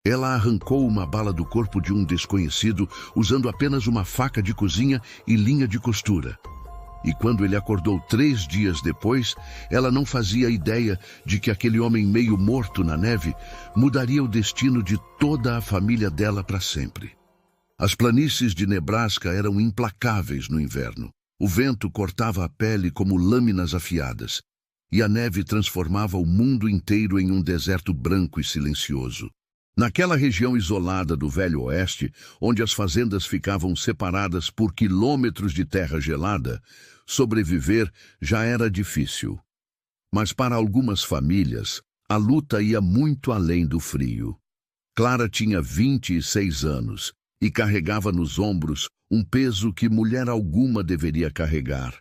Ela arrancou uma bala do corpo de um desconhecido usando apenas uma faca de cozinha e linha de costura. E quando ele acordou 3 dias depois, ela não fazia ideia de que aquele homem meio morto na neve mudaria o destino de toda a família dela para sempre. As planícies de Nebraska eram implacáveis no inverno. O vento cortava a pele como lâminas afiadas, e a neve transformava o mundo inteiro em um deserto branco e silencioso. Naquela região isolada do Velho Oeste, onde as fazendas ficavam separadas por quilômetros de terra gelada, sobreviver já era difícil. Mas para algumas famílias, a luta ia muito além do frio. Clara tinha 26 anos e carregava nos ombros um peso que mulher alguma deveria carregar.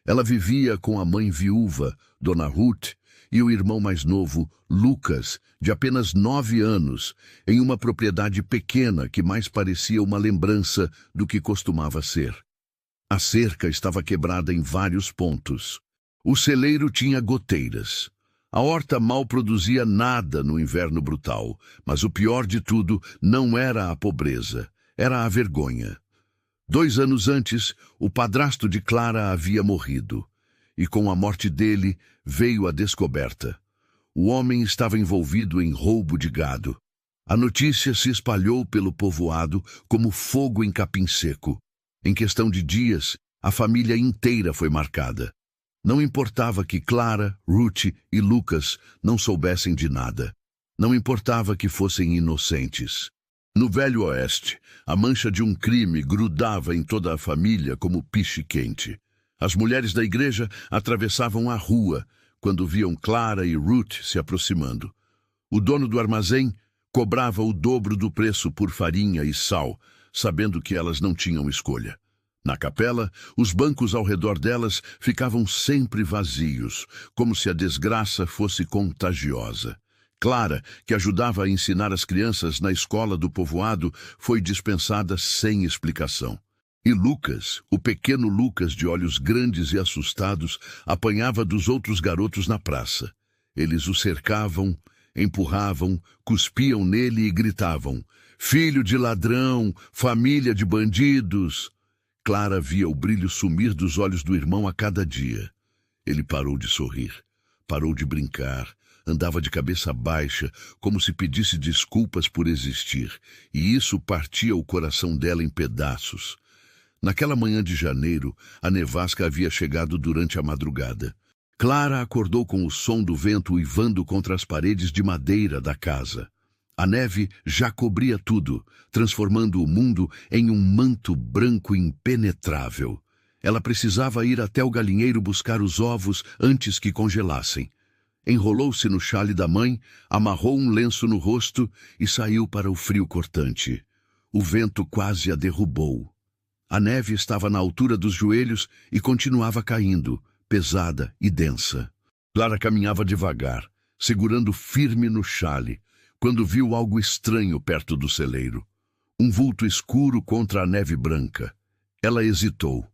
Ela vivia com a mãe viúva, Dona Ruth, e o irmão mais novo, Lucas, de apenas 9 anos, em uma propriedade pequena que mais parecia uma lembrança do que costumava ser. A cerca estava quebrada em vários pontos. O celeiro tinha goteiras. A horta mal produzia nada no inverno brutal, mas o pior de tudo não era a pobreza, era a vergonha. 2 anos antes, o padrasto de Clara havia morrido, e com a morte dele veio a descoberta. O homem estava envolvido em roubo de gado. A notícia se espalhou pelo povoado como fogo em capim seco. Em questão de dias, a família inteira foi marcada. Não importava que Clara, Ruth e Lucas não soubessem de nada. Não importava que fossem inocentes. No Velho Oeste, a mancha de um crime grudava em toda a família como piche quente. As mulheres da igreja atravessavam a rua quando viam Clara e Ruth se aproximando. O dono do armazém cobrava o dobro do preço por farinha e sal, sabendo que elas não tinham escolha. Na capela, os bancos ao redor delas ficavam sempre vazios, como se a desgraça fosse contagiosa. Clara, que ajudava a ensinar as crianças na escola do povoado, foi dispensada sem explicação. E Lucas, o pequeno Lucas de olhos grandes e assustados, apanhava dos outros garotos na praça. Eles o cercavam, empurravam, cuspiam nele e gritavam: "Filho de ladrão, família de bandidos!" Clara via o brilho sumir dos olhos do irmão a cada dia. Ele parou de sorrir, parou de brincar, andava de cabeça baixa, como se pedisse desculpas por existir, e isso partia o coração dela em pedaços. Naquela manhã de janeiro, a nevasca havia chegado durante a madrugada. Clara acordou com o som do vento uivando contra as paredes de madeira da casa. A neve já cobria tudo, transformando o mundo em um manto branco impenetrável. Ela precisava ir até o galinheiro buscar os ovos antes que congelassem. Enrolou-se no xale da mãe, amarrou um lenço no rosto e saiu para o frio cortante. O vento quase a derrubou. A neve estava na altura dos joelhos e continuava caindo, pesada e densa. Clara caminhava devagar, segurando firme no xale, quando viu algo estranho perto do celeiro. Um vulto escuro contra a neve branca. Ela hesitou.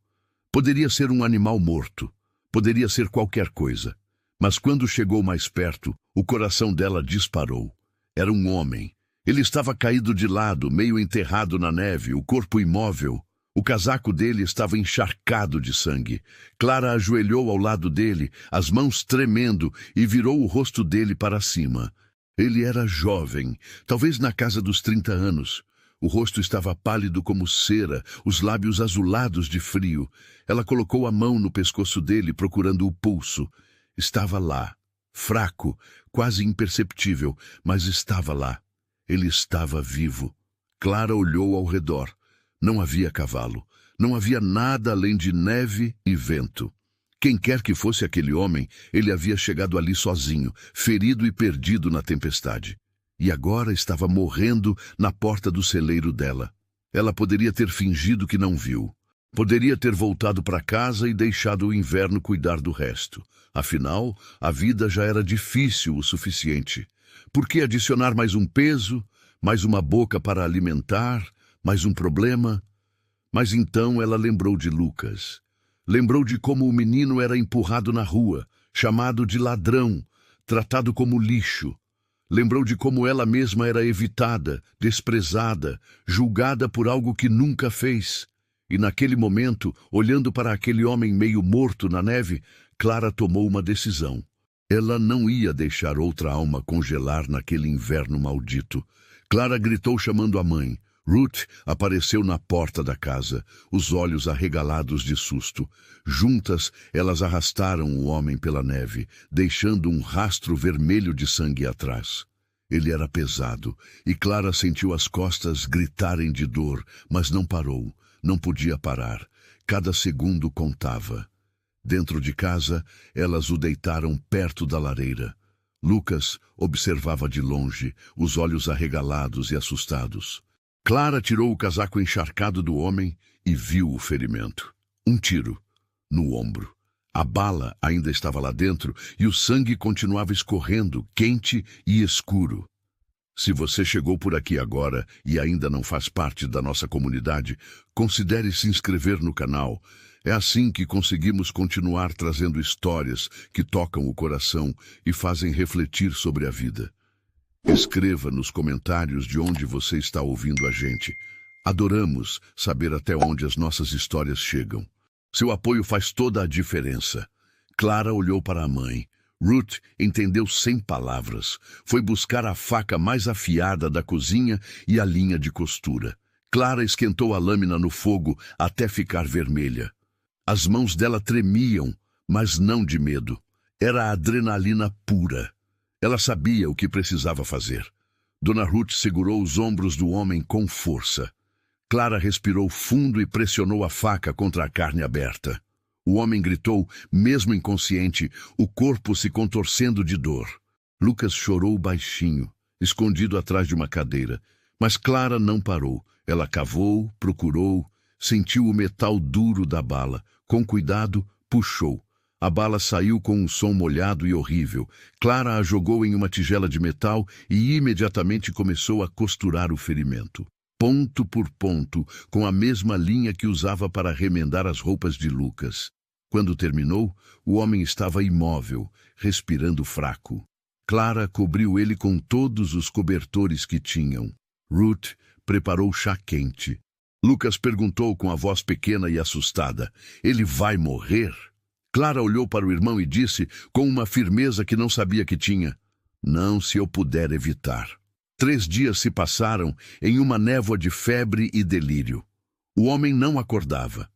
Poderia ser um animal morto, poderia ser qualquer coisa. Mas quando chegou mais perto, o coração dela disparou. Era um homem. Ele estava caído de lado, meio enterrado na neve, o corpo imóvel. O casaco dele estava encharcado de sangue. Clara ajoelhou ao lado dele, as mãos tremendo, e virou o rosto dele para cima. Ele era jovem, talvez na casa dos 30 anos. O rosto estava pálido como cera, os lábios azulados de frio. Ela colocou a mão no pescoço dele, procurando o pulso. Estava lá, fraco, quase imperceptível, mas estava lá. Ele estava vivo. Clara olhou ao redor. Não havia cavalo. Não havia nada além de neve e vento. Quem quer que fosse aquele homem, ele havia chegado ali sozinho, ferido e perdido na tempestade. E agora estava morrendo na porta do celeiro dela. Ela poderia ter fingido que não viu. Poderia ter voltado para casa e deixado o inverno cuidar do resto. Afinal, a vida já era difícil o suficiente. Por que adicionar mais um peso, mais uma boca para alimentar, mais um problema? Mas então ela lembrou de Lucas. Lembrou de como o menino era empurrado na rua, chamado de ladrão, tratado como lixo. Lembrou de como ela mesma era evitada, desprezada, julgada por algo que nunca fez. E naquele momento, olhando para aquele homem meio morto na neve, Clara tomou uma decisão. Ela não ia deixar outra alma congelar naquele inverno maldito. Clara gritou chamando a mãe. Ruth apareceu na porta da casa, os olhos arregalados de susto. Juntas, elas arrastaram o homem pela neve, deixando um rastro vermelho de sangue atrás. Ele era pesado, e Clara sentiu as costas gritarem de dor, mas não parou, não podia parar. Cada segundo contava. Dentro de casa, elas o deitaram perto da lareira. Lucas observava de longe, os olhos arregalados e assustados. Clara tirou o casaco encharcado do homem e viu o ferimento. Um tiro no ombro. A bala ainda estava lá dentro e o sangue continuava escorrendo, quente e escuro. Se você chegou por aqui agora e ainda não faz parte da nossa comunidade, considere se inscrever no canal. É assim que conseguimos continuar trazendo histórias que tocam o coração e fazem refletir sobre a vida. Escreva nos comentários de onde você está ouvindo a gente. Adoramos saber até onde as nossas histórias chegam. Seu apoio faz toda a diferença. Clara olhou para a mãe. Ruth entendeu sem palavras. Foi buscar a faca mais afiada da cozinha e a linha de costura. Clara esquentou a lâmina no fogo até ficar vermelha. As mãos dela tremiam, mas não de medo. Era adrenalina pura. Ela sabia o que precisava fazer. Dona Ruth segurou os ombros do homem com força. Clara respirou fundo e pressionou a faca contra a carne aberta. O homem gritou, mesmo inconsciente, o corpo se contorcendo de dor. Lucas chorou baixinho, escondido atrás de uma cadeira. Mas Clara não parou. Ela cavou, procurou, sentiu o metal duro da bala. Com cuidado, puxou. A bala saiu com um som molhado e horrível. Clara a jogou em uma tigela de metal e imediatamente começou a costurar o ferimento. Ponto por ponto, com a mesma linha que usava para remendar as roupas de Lucas. Quando terminou, o homem estava imóvel, respirando fraco. Clara cobriu ele com todos os cobertores que tinham. Ruth preparou chá quente. Lucas perguntou com a voz pequena e assustada: "Ele vai morrer?" Clara olhou para o irmão e disse, com uma firmeza que não sabia que tinha: "Não, se eu puder evitar." 3 dias se passaram em uma névoa de febre e delírio. O homem não acordava.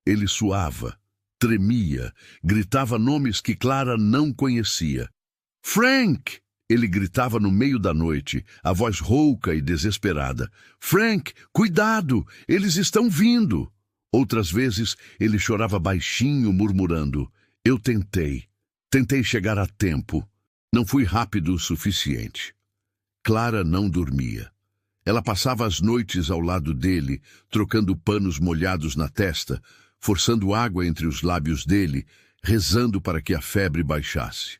Ele suava, tremia, gritava nomes que Clara não conhecia. "Frank!" Ele gritava no meio da noite, a voz rouca e desesperada. "Frank, cuidado! Eles estão vindo!" Outras vezes, ele chorava baixinho, murmurando: "Eu tentei chegar a tempo. Não fui rápido o suficiente." Clara não dormia. Ela passava as noites ao lado dele, trocando panos molhados na testa, forçando água entre os lábios dele, rezando para que a febre baixasse.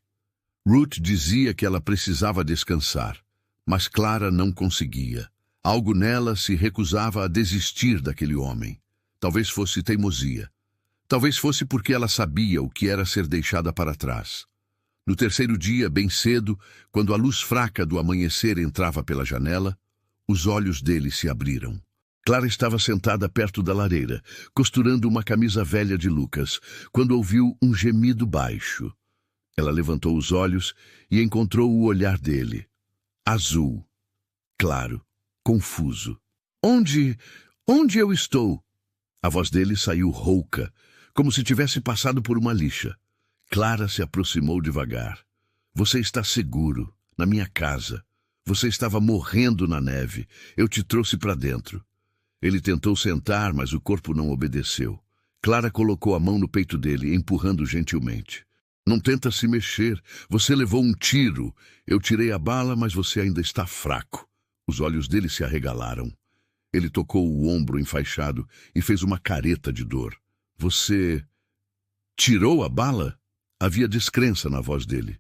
Ruth dizia que ela precisava descansar, mas Clara não conseguia. Algo nela se recusava a desistir daquele homem. Talvez fosse teimosia. Talvez fosse porque ela sabia o que era ser deixada para trás. No terceiro dia, bem cedo, quando a luz fraca do amanhecer entrava pela janela, os olhos dele se abriram. Clara estava sentada perto da lareira, costurando uma camisa velha de Lucas, quando ouviu um gemido baixo. Ela levantou os olhos e encontrou o olhar dele. Azul, claro, confuso. Onde eu estou?" A voz dele saiu rouca, como se tivesse passado por uma lixa. Clara se aproximou devagar. "Você está seguro, na minha casa. Você estava morrendo na neve. Eu te trouxe para dentro." Ele tentou sentar, mas o corpo não obedeceu. Clara colocou a mão no peito dele, empurrando gentilmente. "Não tenta se mexer. Você levou um tiro. Eu tirei a bala, mas você ainda está fraco." Os olhos dele se arregalaram. Ele tocou o ombro enfaixado e fez uma careta de dor. "Você tirou a bala?" Havia descrença na voz dele.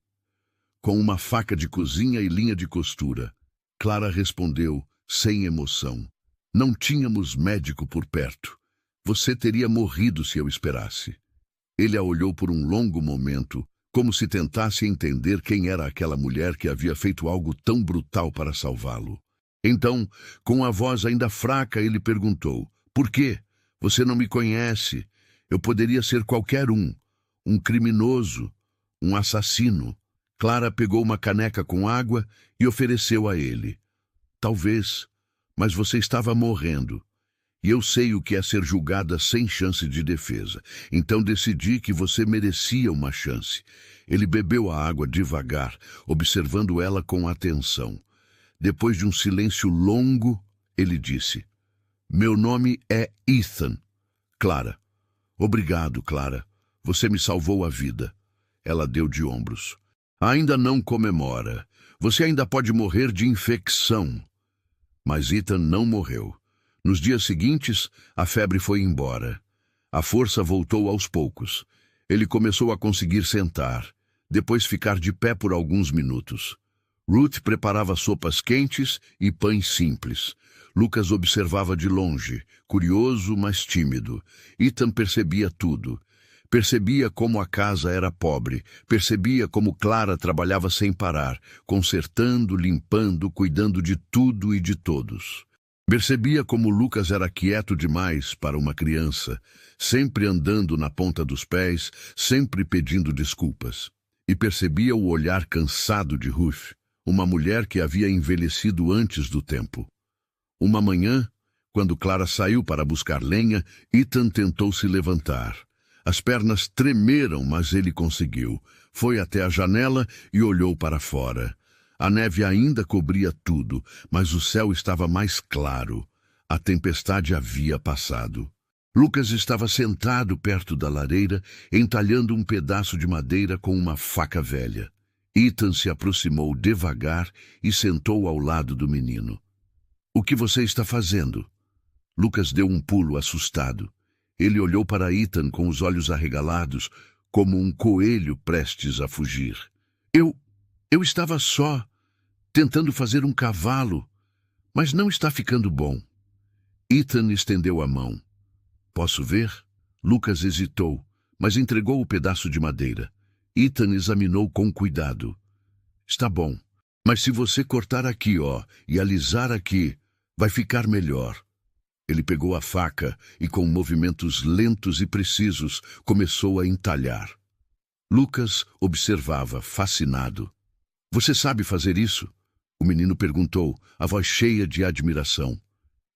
"Com uma faca de cozinha e linha de costura." Clara respondeu, sem emoção. "Não tínhamos médico por perto. Você teria morrido se eu esperasse." Ele a olhou por um longo momento, como se tentasse entender quem era aquela mulher que havia feito algo tão brutal para salvá-lo. Então, com a voz ainda fraca, ele perguntou: "Por quê? Você não me conhece. Eu poderia ser qualquer um criminoso, um assassino." Clara pegou uma caneca com água e ofereceu a ele. "Talvez, mas você estava morrendo. E eu sei o que é ser julgada sem chance de defesa. Então decidi que você merecia uma chance." Ele bebeu a água devagar, observando ela com atenção. Depois de um silêncio longo, ele disse: "Meu nome é Ethan." "Clara." "Obrigado, Clara. Você me salvou a vida." Ela deu de ombros. "Ainda não comemora. Você ainda pode morrer de infecção." Mas Ethan não morreu. Nos dias seguintes, a febre foi embora. A força voltou aos poucos. Ele começou a conseguir sentar, depois ficar de pé por alguns minutos. Ruth preparava sopas quentes e pães simples. Lucas observava de longe, curioso, mas tímido. Ethan percebia tudo. Percebia como a casa era pobre. Percebia como Clara trabalhava sem parar, consertando, limpando, cuidando de tudo e de todos. Percebia como Lucas era quieto demais para uma criança, sempre andando na ponta dos pés, sempre pedindo desculpas. E percebia o olhar cansado de Ruth, uma mulher que havia envelhecido antes do tempo. Uma manhã, quando Clara saiu para buscar lenha, Ethan tentou se levantar. As pernas tremeram, mas ele conseguiu. Foi até a janela e olhou para fora. A neve ainda cobria tudo, mas o céu estava mais claro. A tempestade havia passado. Lucas estava sentado perto da lareira, entalhando um pedaço de madeira com uma faca velha. Ethan se aproximou devagar e sentou ao lado do menino. "O que você está fazendo?" Lucas deu um pulo assustado. Ele olhou para Ethan com os olhos arregalados, como um coelho prestes a fugir. Eu estava só, tentando fazer um cavalo, mas não está ficando bom." Ethan estendeu a mão. "Posso ver?" Lucas hesitou, mas entregou o pedaço de madeira. Ethan examinou com cuidado. "Está bom, mas se você cortar aqui, e alisar aqui, vai ficar melhor." Ele pegou a faca e, com movimentos lentos e precisos, começou a entalhar. Lucas observava, fascinado. "Você sabe fazer isso?" O menino perguntou, a voz cheia de admiração.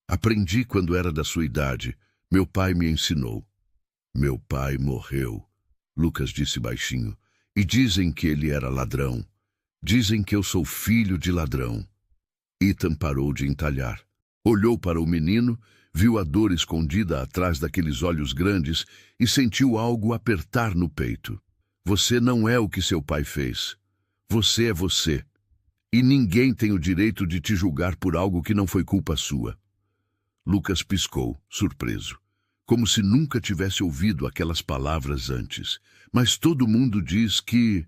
"Aprendi quando era da sua idade. Meu pai me ensinou." "Meu pai morreu," Lucas disse baixinho. "E dizem que ele era ladrão. Dizem que eu sou filho de ladrão." Ethan parou de entalhar. Olhou para o menino, viu a dor escondida atrás daqueles olhos grandes e sentiu algo apertar no peito. "Você não é o que seu pai fez. Você é você. E ninguém tem o direito de te julgar por algo que não foi culpa sua." Lucas piscou, surpreso, como se nunca tivesse ouvido aquelas palavras antes. "Mas todo mundo diz que..."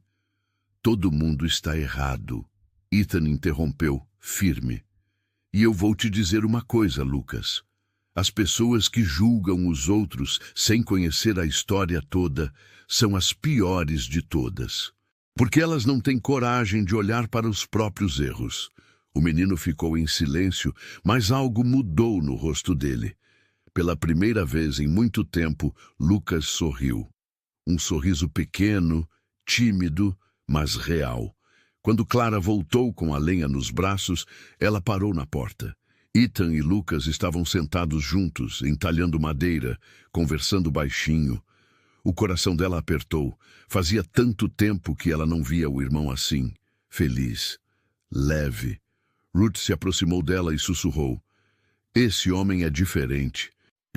"Todo mundo está errado." Ethan interrompeu, firme. "E eu vou te dizer uma coisa, Lucas. As pessoas que julgam os outros sem conhecer a história toda são as piores de todas. Porque elas não têm coragem de olhar para os próprios erros." O menino ficou em silêncio, mas algo mudou no rosto dele. Pela primeira vez em muito tempo, Lucas sorriu. Um sorriso pequeno, tímido, mas real. Quando Clara voltou com a lenha nos braços, ela parou na porta. Ethan e Lucas estavam sentados juntos, entalhando madeira, conversando baixinho. O coração dela apertou. Fazia tanto tempo que ela não via o irmão assim, feliz, leve. Ruth se aproximou dela e sussurrou: "Esse homem é diferente."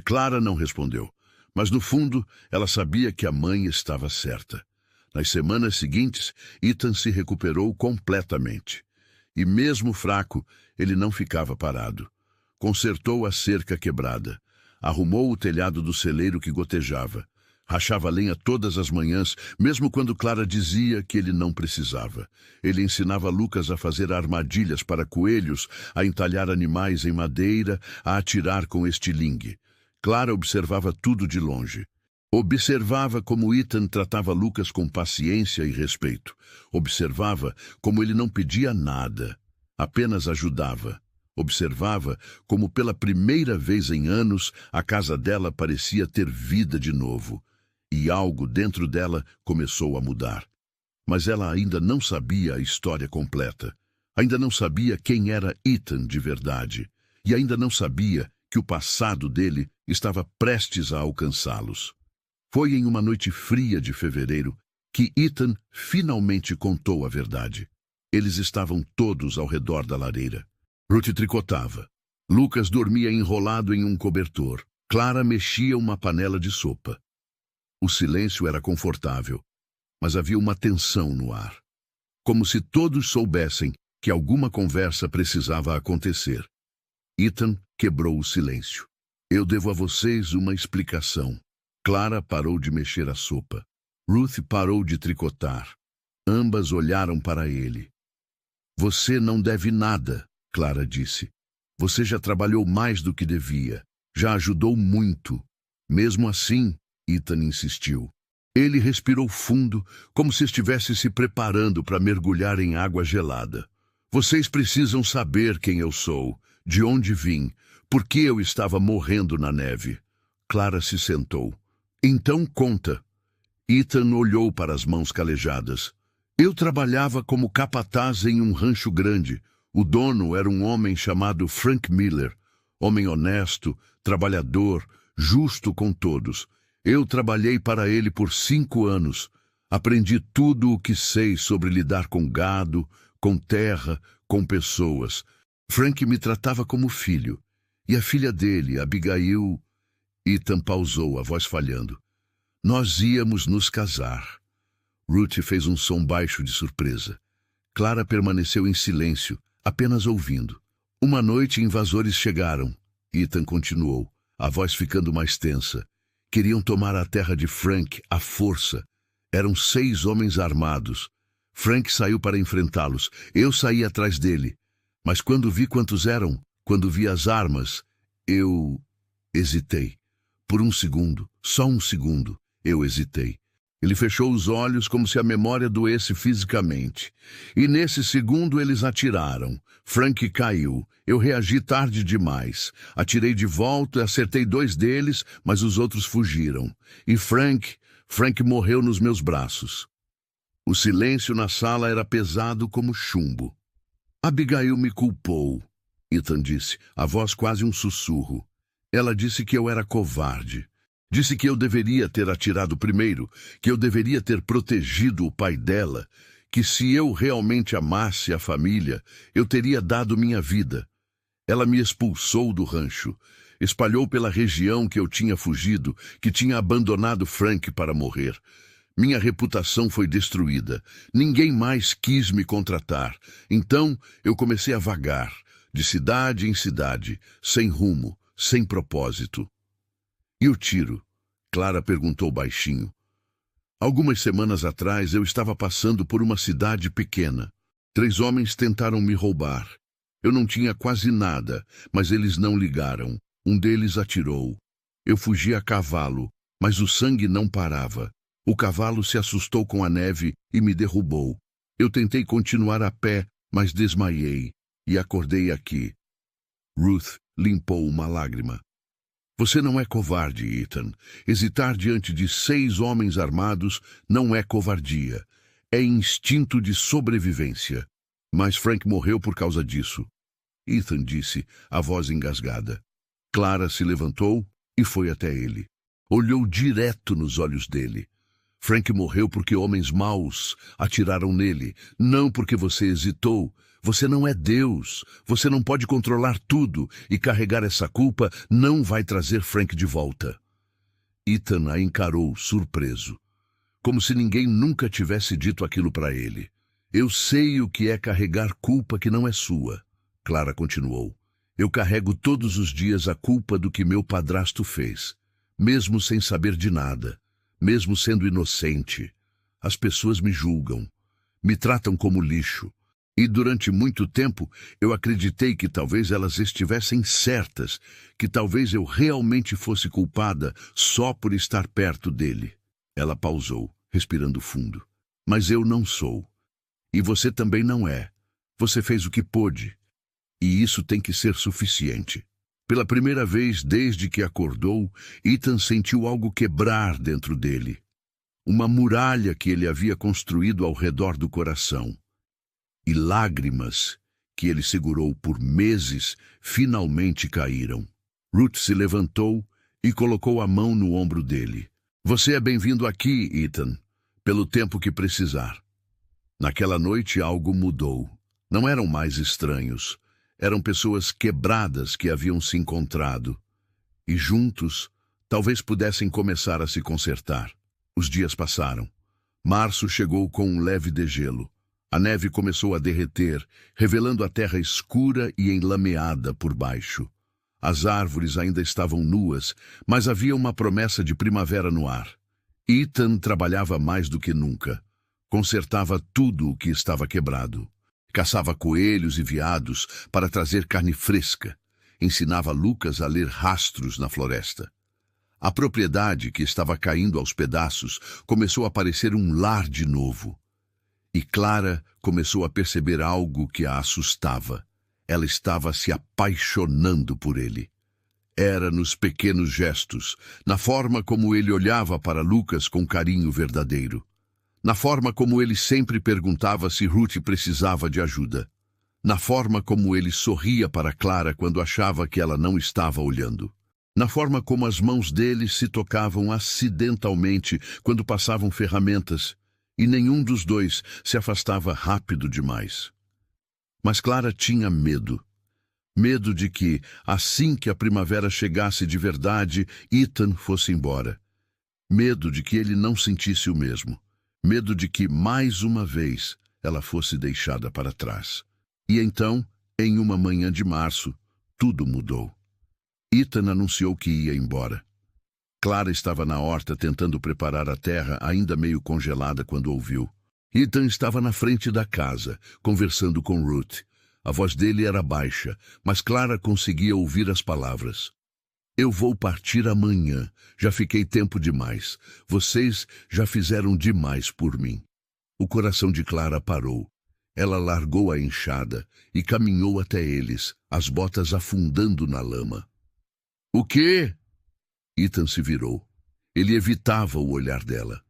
Clara não respondeu, mas no fundo ela sabia que a mãe estava certa. Nas semanas seguintes, Ethan se recuperou completamente. E mesmo fraco, ele não ficava parado. Consertou a cerca quebrada. Arrumou o telhado do celeiro que gotejava. Rachava lenha todas as manhãs, mesmo quando Clara dizia que ele não precisava. Ele ensinava Lucas a fazer armadilhas para coelhos, a entalhar animais em madeira, a atirar com estilingue. Clara observava tudo de longe. Observava como Ethan tratava Lucas com paciência e respeito. Observava como ele não pedia nada, apenas ajudava. Observava como pela primeira vez em anos a casa dela parecia ter vida de novo. E algo dentro dela começou a mudar. Mas ela ainda não sabia a história completa. Ainda não sabia quem era Ethan de verdade. E ainda não sabia que o passado dele estava prestes a alcançá-los. Foi em uma noite fria de fevereiro que Ethan finalmente contou a verdade. Eles estavam todos ao redor da lareira. Ruth tricotava. Lucas dormia enrolado em um cobertor. Clara mexia uma panela de sopa. O silêncio era confortável, mas havia uma tensão no ar. Como se todos soubessem que alguma conversa precisava acontecer. Ethan quebrou o silêncio. Eu devo a vocês uma explicação. Clara parou de mexer a sopa. Ruth parou de tricotar. Ambas olharam para ele. Você não deve nada, Clara disse. Você já trabalhou mais do que devia. Já ajudou muito. Mesmo assim, Ethan insistiu. Ele respirou fundo, como se estivesse se preparando para mergulhar em água gelada. Vocês precisam saber quem eu sou, de onde vim, por que eu estava morrendo na neve. Clara se sentou. Então conta. Ethan olhou para as mãos calejadas. Eu trabalhava como capataz em um rancho grande. O dono era um homem chamado Frank Miller. Homem honesto, trabalhador, justo com todos. Eu trabalhei para ele por 5 anos. Aprendi tudo o que sei sobre lidar com gado, com terra, com pessoas. Frank me tratava como filho. E a filha dele, Abigail... Ethan pausou, a voz falhando. Nós íamos nos casar. Ruth fez um som baixo de surpresa. Clara permaneceu em silêncio, apenas ouvindo. Uma noite invasores chegaram. Ethan continuou, a voz ficando mais tensa. Queriam tomar a terra de Frank à força. Eram 6 homens armados. Frank saiu para enfrentá-los. Eu saí atrás dele. Mas quando vi quantos eram, quando vi as armas, eu hesitei. Por um segundo, só um segundo, eu hesitei. Ele fechou os olhos como se a memória doesse fisicamente. E nesse segundo eles atiraram. Frank caiu. Eu reagi tarde demais. Atirei de volta e acertei 2 deles, mas os outros fugiram. E Frank morreu nos meus braços. O silêncio na sala era pesado como chumbo. Abigail me culpou, Ethan disse, a voz quase um sussurro. Ela disse que eu era covarde. Disse que eu deveria ter atirado primeiro, que eu deveria ter protegido o pai dela, que se eu realmente amasse a família, eu teria dado minha vida. Ela me expulsou do rancho, espalhou pela região que eu tinha fugido, que tinha abandonado Frank para morrer. Minha reputação foi destruída. Ninguém mais quis me contratar. Então eu comecei a vagar, de cidade em cidade, sem rumo, sem propósito. E o tiro? Clara perguntou baixinho. Algumas semanas atrás eu estava passando por uma cidade pequena. 3 homens tentaram me roubar. Eu não tinha quase nada, mas eles não ligaram. Um deles atirou. Eu fugi a cavalo, mas o sangue não parava. O cavalo se assustou com a neve e me derrubou. Eu tentei continuar a pé, mas desmaiei e acordei aqui. Ruth limpou uma lágrima. Você não é covarde, Ethan. Hesitar diante de 6 homens armados não é covardia. É instinto de sobrevivência. Mas Frank morreu por causa disso. Ethan disse, a voz engasgada. Clara se levantou e foi até ele. Olhou direto nos olhos dele. Frank morreu porque homens maus atiraram nele, não porque você hesitou. Você não é Deus. Você não pode controlar tudo e carregar essa culpa não vai trazer Frank de volta. Ethan a encarou, surpreso. Como se ninguém nunca tivesse dito aquilo para ele. Eu sei o que é carregar culpa que não é sua. Clara continuou. Eu carrego todos os dias a culpa do que meu padrasto fez, mesmo sem saber de nada. Mesmo sendo inocente, as pessoas me julgam, me tratam como lixo. E durante muito tempo eu acreditei que talvez elas estivessem certas, que talvez eu realmente fosse culpada só por estar perto dele. Ela pausou, respirando fundo. Mas eu não sou. E você também não é. Você fez o que pôde. E isso tem que ser suficiente. Pela primeira vez desde que acordou, Ethan sentiu algo quebrar dentro dele. Uma muralha que ele havia construído ao redor do coração. E lágrimas que ele segurou por meses finalmente caíram. Ruth se levantou e colocou a mão no ombro dele. Você é bem-vindo aqui, Ethan, pelo tempo que precisar. Naquela noite algo mudou. Não eram mais estranhos. Eram pessoas quebradas que haviam se encontrado. E juntos, talvez pudessem começar a se consertar. Os dias passaram. Março chegou com um leve degelo. A neve começou a derreter, revelando a terra escura e enlameada por baixo. As árvores ainda estavam nuas, mas havia uma promessa de primavera no ar. Ethan trabalhava mais do que nunca. Consertava tudo o que estava quebrado. Caçava coelhos e veados para trazer carne fresca. Ensinava Lucas a ler rastros na floresta. A propriedade, que estava caindo aos pedaços, começou a parecer um lar de novo. E Clara começou a perceber algo que a assustava. Ela estava se apaixonando por ele. Era nos pequenos gestos, na forma como ele olhava para Lucas com carinho verdadeiro. Na forma como ele sempre perguntava se Ruth precisava de ajuda. Na forma como ele sorria para Clara quando achava que ela não estava olhando. Na forma como as mãos dele se tocavam acidentalmente quando passavam ferramentas, e nenhum dos dois se afastava rápido demais. Mas Clara tinha medo. Medo de que, assim que a primavera chegasse de verdade, Ethan fosse embora. Medo de que ele não sentisse o mesmo. Medo de que, mais uma vez, ela fosse deixada para trás. E então, em uma manhã de março, tudo mudou. Ethan anunciou que ia embora. Clara estava na horta tentando preparar a terra, ainda meio congelada quando ouviu. Ethan estava na frente da casa, conversando com Ruth. A voz dele era baixa, mas Clara conseguia ouvir as palavras. Eu vou partir amanhã. Já fiquei tempo demais. Vocês já fizeram demais por mim. O coração de Clara parou. Ela largou a enxada e caminhou até eles, as botas afundando na lama. O quê? Ethan se virou. Ele evitava o olhar dela.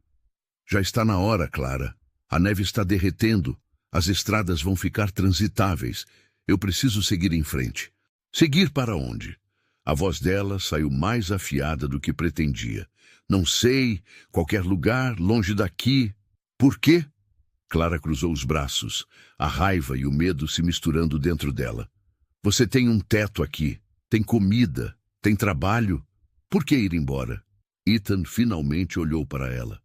Já está na hora, Clara. A neve está derretendo. As estradas vão ficar transitáveis. Eu preciso seguir em frente. Seguir para onde? A voz dela saiu mais afiada do que pretendia. Não sei, qualquer lugar, longe daqui. Por quê? Clara cruzou os braços, a raiva e o medo se misturando dentro dela. Você tem um teto aqui, tem comida, tem trabalho. Por que ir embora? Ethan finalmente olhou para ela.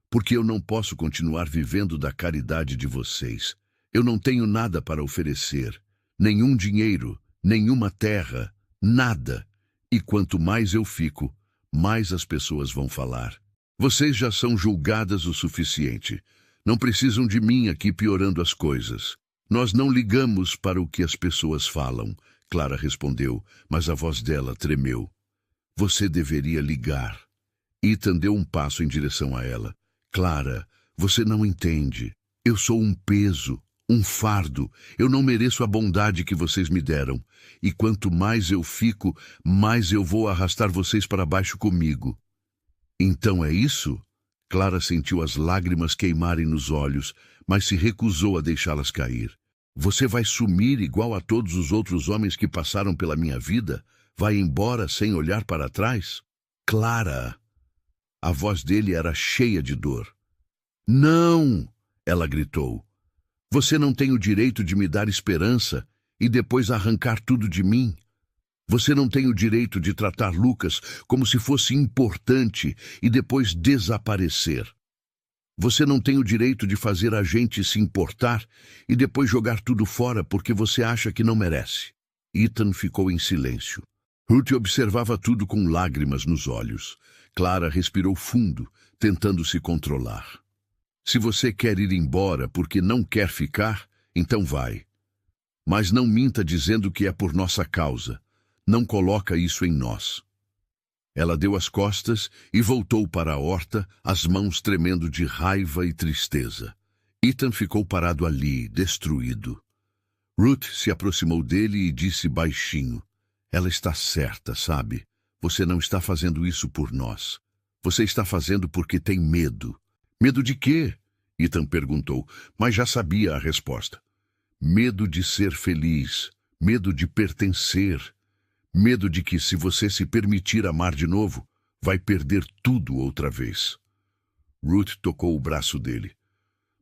Porque eu não posso continuar vivendo da caridade de vocês. Eu não tenho nada para oferecer. Nenhum dinheiro, nenhuma terra, nada. E quanto mais eu fico, mais as pessoas vão falar. Vocês já são julgadas o suficiente. Não precisam de mim aqui piorando as coisas. Nós não ligamos para o que as pessoas falam, Clara respondeu, mas a voz dela tremeu. Você deveria ligar. Ethan deu um passo em direção a ela. Clara, você não entende. Eu sou um peso, um fardo. Eu não mereço a bondade que vocês me deram. E quanto mais eu fico, mais eu vou arrastar vocês para baixo comigo. Então é isso? Clara sentiu as lágrimas queimarem nos olhos, mas se recusou a deixá-las cair. Você vai sumir igual a todos os outros homens que passaram pela minha vida? Vai embora sem olhar para trás? Clara! A voz dele era cheia de dor. Não! Ela gritou. Você não tem o direito de me dar esperança e depois arrancar tudo de mim. Você não tem o direito de tratar Lucas como se fosse importante e depois desaparecer. Você não tem o direito de fazer a gente se importar e depois jogar tudo fora porque você acha que não merece. Ethan ficou em silêncio. Ruth observava tudo com lágrimas nos olhos. Clara respirou fundo, tentando se controlar. Se você quer ir embora porque não quer ficar, Então vai. Mas não minta dizendo que é por nossa causa. Não coloca isso em nós. Ela deu as costas e voltou para a horta, as mãos tremendo de raiva e tristeza. Ethan ficou parado ali, destruído. Ruth se aproximou dele e disse baixinho: ela está certa, sabe? Você não está fazendo isso por nós. Você está fazendo porque tem medo. Medo de quê? Ethan perguntou, mas já sabia a resposta. Medo de ser feliz, medo de pertencer, medo de que, se você se permitir amar de novo, vai perder tudo outra vez. Ruth tocou o braço dele.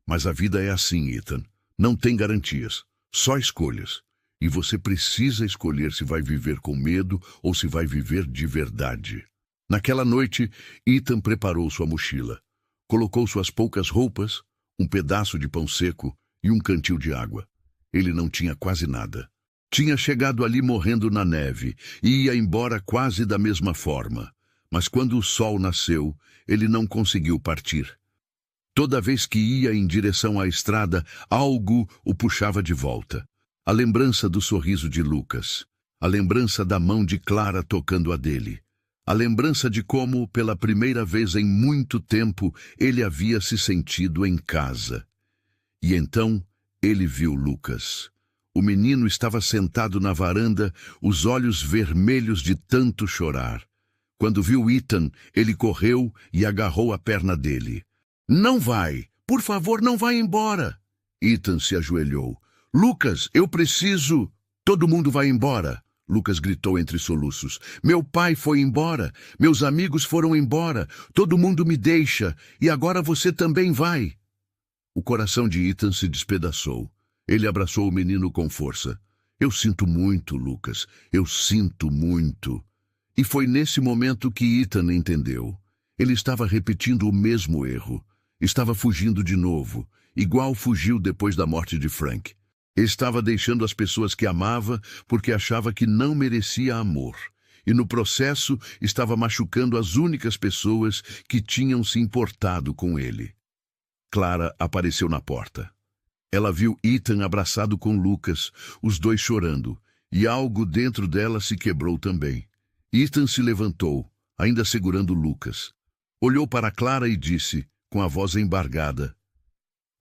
Mas a vida é assim, Ethan. Não tem garantias, só escolhas. E você precisa escolher se vai viver com medo ou se vai viver de verdade. Naquela noite, Ethan preparou sua mochila. Colocou suas poucas roupas, um pedaço de pão seco e um cantil de água. Ele não tinha quase nada. Tinha chegado ali morrendo na neve e ia embora quase da mesma forma. Mas quando o sol nasceu, ele não conseguiu partir. Toda vez que ia em direção à estrada, algo o puxava de volta. A lembrança do sorriso de Lucas. A lembrança da mão de Clara tocando a dele. A lembrança de como, pela primeira vez em muito tempo, ele havia se sentido em casa. E então, ele viu Lucas. O menino estava sentado na varanda, os olhos vermelhos de tanto chorar. Quando viu Ethan, ele correu e agarrou a perna dele. Não vai! Por favor, não vá embora! Ethan se ajoelhou. Lucas, eu preciso... Todo mundo vai embora! Lucas gritou entre soluços. Meu pai foi embora, meus amigos foram embora, todo mundo me deixa, e agora você também vai. O coração de Ethan se despedaçou. Ele abraçou o menino com força. Eu sinto muito, Lucas, eu sinto muito. E foi nesse momento que Ethan entendeu. Ele estava repetindo o mesmo erro. Estava fugindo de novo, igual fugiu depois da morte de Frank. Estava deixando as pessoas que amava porque achava que não merecia amor. E no processo estava machucando as únicas pessoas que tinham se importado com ele. Clara apareceu na porta. Ela viu Ethan abraçado com Lucas, os dois chorando, e algo dentro dela se quebrou também. Ethan se levantou, ainda segurando Lucas. Olhou para Clara e disse, com a voz embargada,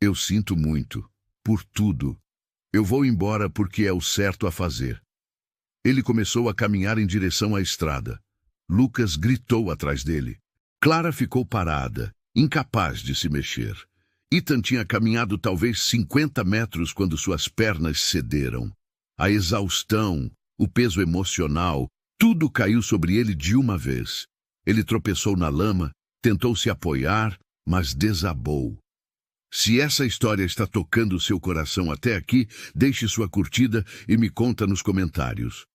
eu sinto muito, por tudo. Eu vou embora porque é o certo a fazer. Ele começou a caminhar em direção à estrada. Lucas gritou atrás dele. Clara ficou parada, incapaz de se mexer. Ethan tinha caminhado talvez 50 metros quando suas pernas cederam. A exaustão, o peso emocional, tudo caiu sobre ele de uma vez. Ele tropeçou na lama, tentou se apoiar, mas desabou. Se essa história está tocando seu coração até aqui, deixe sua curtida e me conta nos comentários.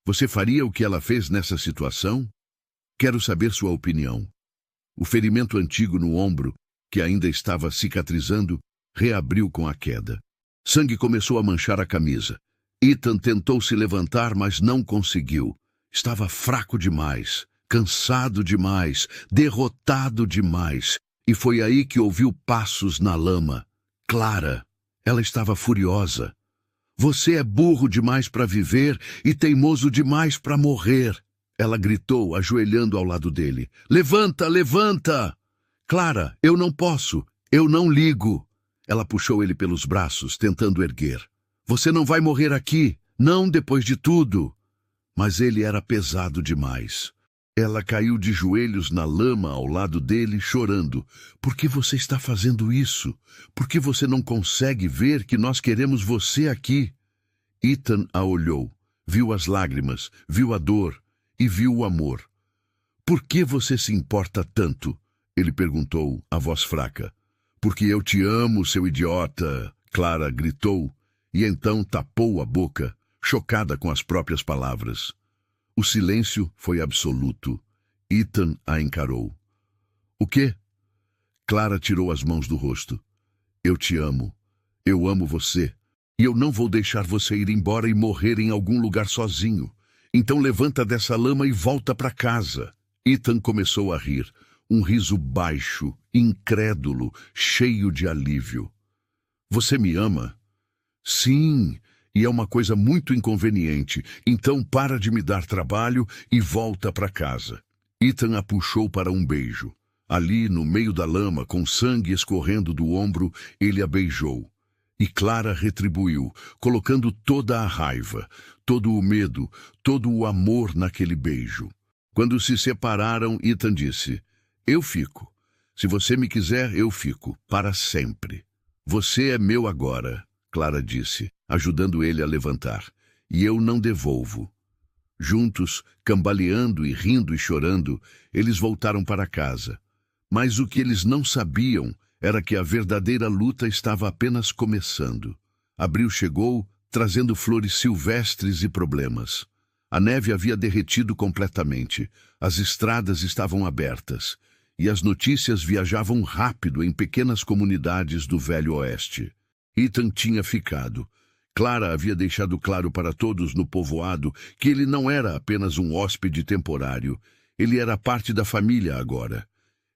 Você faria o que ela fez nessa situação? Quero saber sua opinião. O ferimento antigo no ombro, que ainda estava cicatrizando, reabriu com a queda. Sangue começou a manchar a camisa. Ethan tentou se levantar, mas não conseguiu. Estava fraco demais, cansado demais, derrotado demais. E foi aí que ouviu passos na lama. Clara, ela estava furiosa. Você é burro demais para viver e teimoso demais para morrer. Ela gritou, ajoelhando ao lado dele. Levanta, levanta! Clara, eu não posso, eu não ligo. Ela puxou ele pelos braços, tentando erguer. Você não vai morrer aqui, não depois de tudo. Mas ele era pesado demais. Ela caiu de joelhos na lama ao lado dele, chorando. Por que você está fazendo isso? Por que você não consegue ver que nós queremos você aqui? Ethan a olhou, viu as lágrimas, viu a dor e viu o amor. Por que você se importa tanto? Ele perguntou, a voz fraca. Porque eu te amo, seu idiota, Clara gritou, e então tapou a boca, chocada com as próprias palavras. O silêncio foi absoluto. Ethan a encarou. O quê? Clara tirou as mãos do rosto. Eu te amo. Eu amo você. E eu não vou deixar você ir embora e morrer em algum lugar sozinho. Então levanta dessa lama e volta para casa. Ethan começou a rir. Um riso baixo, incrédulo, cheio de alívio. Você me ama? Sim, e é uma coisa muito inconveniente, então para de me dar trabalho e volta para casa. Ethan a puxou para um beijo. Ali, no meio da lama, com sangue escorrendo do ombro, ele a beijou. E Clara retribuiu, colocando toda a raiva, todo o medo, todo o amor naquele beijo. Quando se separaram, Ethan disse: "Eu fico. Se você me quiser, eu fico, para sempre." "Você é meu agora", Clara disse, ajudando ele a levantar. "E eu não devolvo." Juntos, cambaleando e rindo e chorando, eles voltaram para casa. Mas o que eles não sabiam era que a verdadeira luta estava apenas começando. Abril chegou, trazendo flores silvestres e problemas. A neve havia derretido completamente, as estradas estavam abertas, e as notícias viajavam rápido em pequenas comunidades do Velho Oeste. Ethan tinha ficado. Clara havia deixado claro para todos no povoado que ele não era apenas um hóspede temporário, ele era parte da família agora.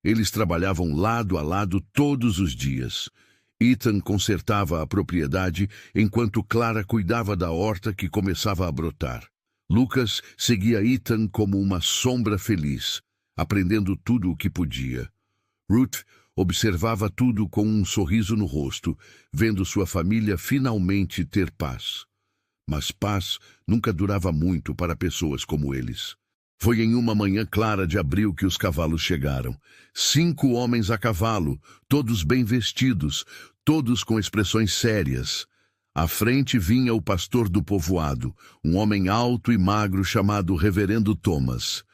Eles trabalhavam lado a lado todos os dias. Ethan consertava a propriedade enquanto Clara cuidava da horta que começava a brotar. Lucas seguia Ethan como uma sombra feliz, aprendendo tudo o que podia. Ruth observava tudo com um sorriso no rosto, vendo sua família finalmente ter paz. Mas paz nunca durava muito para pessoas como eles. Foi em uma manhã clara de abril que os cavalos chegaram. 5 homens a cavalo, todos bem vestidos, todos com expressões sérias. À frente vinha o pastor do povoado, um homem alto e magro chamado Reverendo Thomas.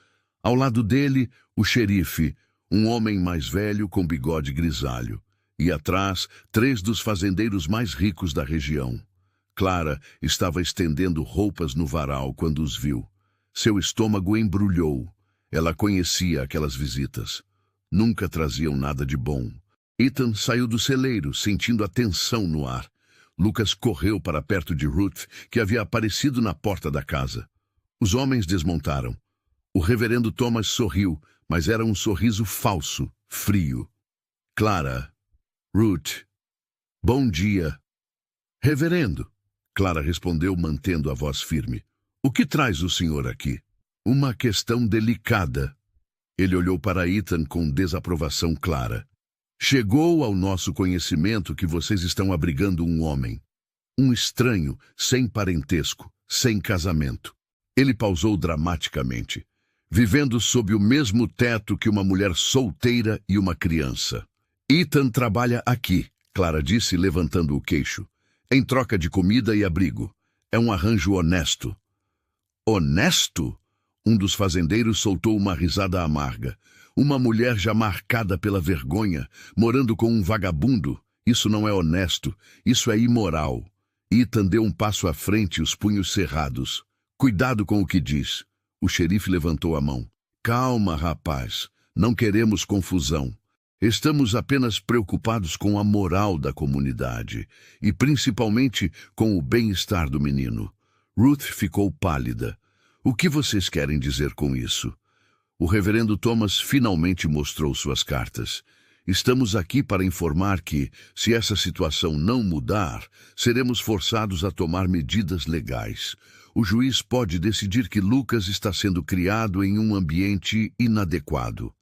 Ao lado dele, o xerife, um homem mais velho com bigode grisalho. E atrás, 3 dos fazendeiros mais ricos da região. Clara estava estendendo roupas no varal quando os viu. Seu estômago embrulhou. Ela conhecia aquelas visitas. Nunca traziam nada de bom. Ethan saiu do celeiro, sentindo a tensão no ar. Lucas correu para perto de Ruth, que havia aparecido na porta da casa. Os homens desmontaram. O reverendo Thomas sorriu, mas era um sorriso falso, frio. "Clara, Ruth, bom dia." "Reverendo," Clara respondeu, mantendo a voz firme. "O que traz o senhor aqui?" "Uma questão delicada." Ele olhou para Ethan com desaprovação clara. "Chegou ao nosso conhecimento que vocês estão abrigando um homem. Um estranho, sem parentesco, sem casamento." Ele pausou dramaticamente. "Vivendo sob o mesmo teto que uma mulher solteira e uma criança." "Ethan trabalha aqui," Clara disse, levantando o queixo, "em troca de comida e abrigo. É um arranjo honesto." "Honesto?" Um dos fazendeiros soltou uma risada amarga. "Uma mulher já marcada pela vergonha, morando com um vagabundo. Isso não é honesto, isso é imoral." Ethan deu um passo à frente, os punhos cerrados. "Cuidado com o que diz." O xerife levantou a mão. "Calma, rapaz. Não queremos confusão. Estamos apenas preocupados com a moral da comunidade e principalmente com o bem-estar do menino." Ruth ficou pálida. "O que vocês querem dizer com isso?" O reverendo Thomas finalmente mostrou suas cartas. "Estamos aqui para informar que, se essa situação não mudar, seremos forçados a tomar medidas legais. O juiz pode decidir que Lucas está sendo criado em um ambiente inadequado.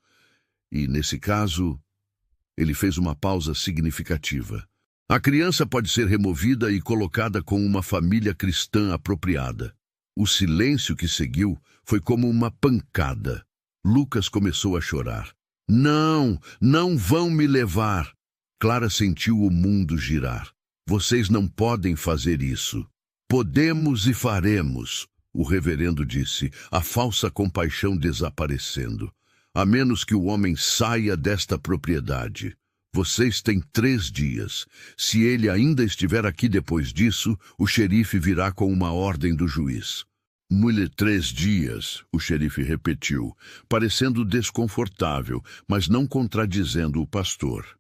E, nesse caso..." Ele fez uma pausa significativa. "A criança pode ser removida e colocada com uma família cristã apropriada." O silêncio que seguiu foi como uma pancada. Lucas começou a chorar. "Não, não vão me levar." Clara sentiu o mundo girar. "Vocês não podem fazer isso." "Podemos e faremos," o reverendo disse, a falsa compaixão desaparecendo. "A menos que o homem saia desta propriedade. Vocês têm 3 dias. Se ele ainda estiver aqui depois disso, o xerife virá com uma ordem do juiz." "Mulher, 3 dias," o xerife repetiu, parecendo desconfortável, mas não contradizendo o pastor.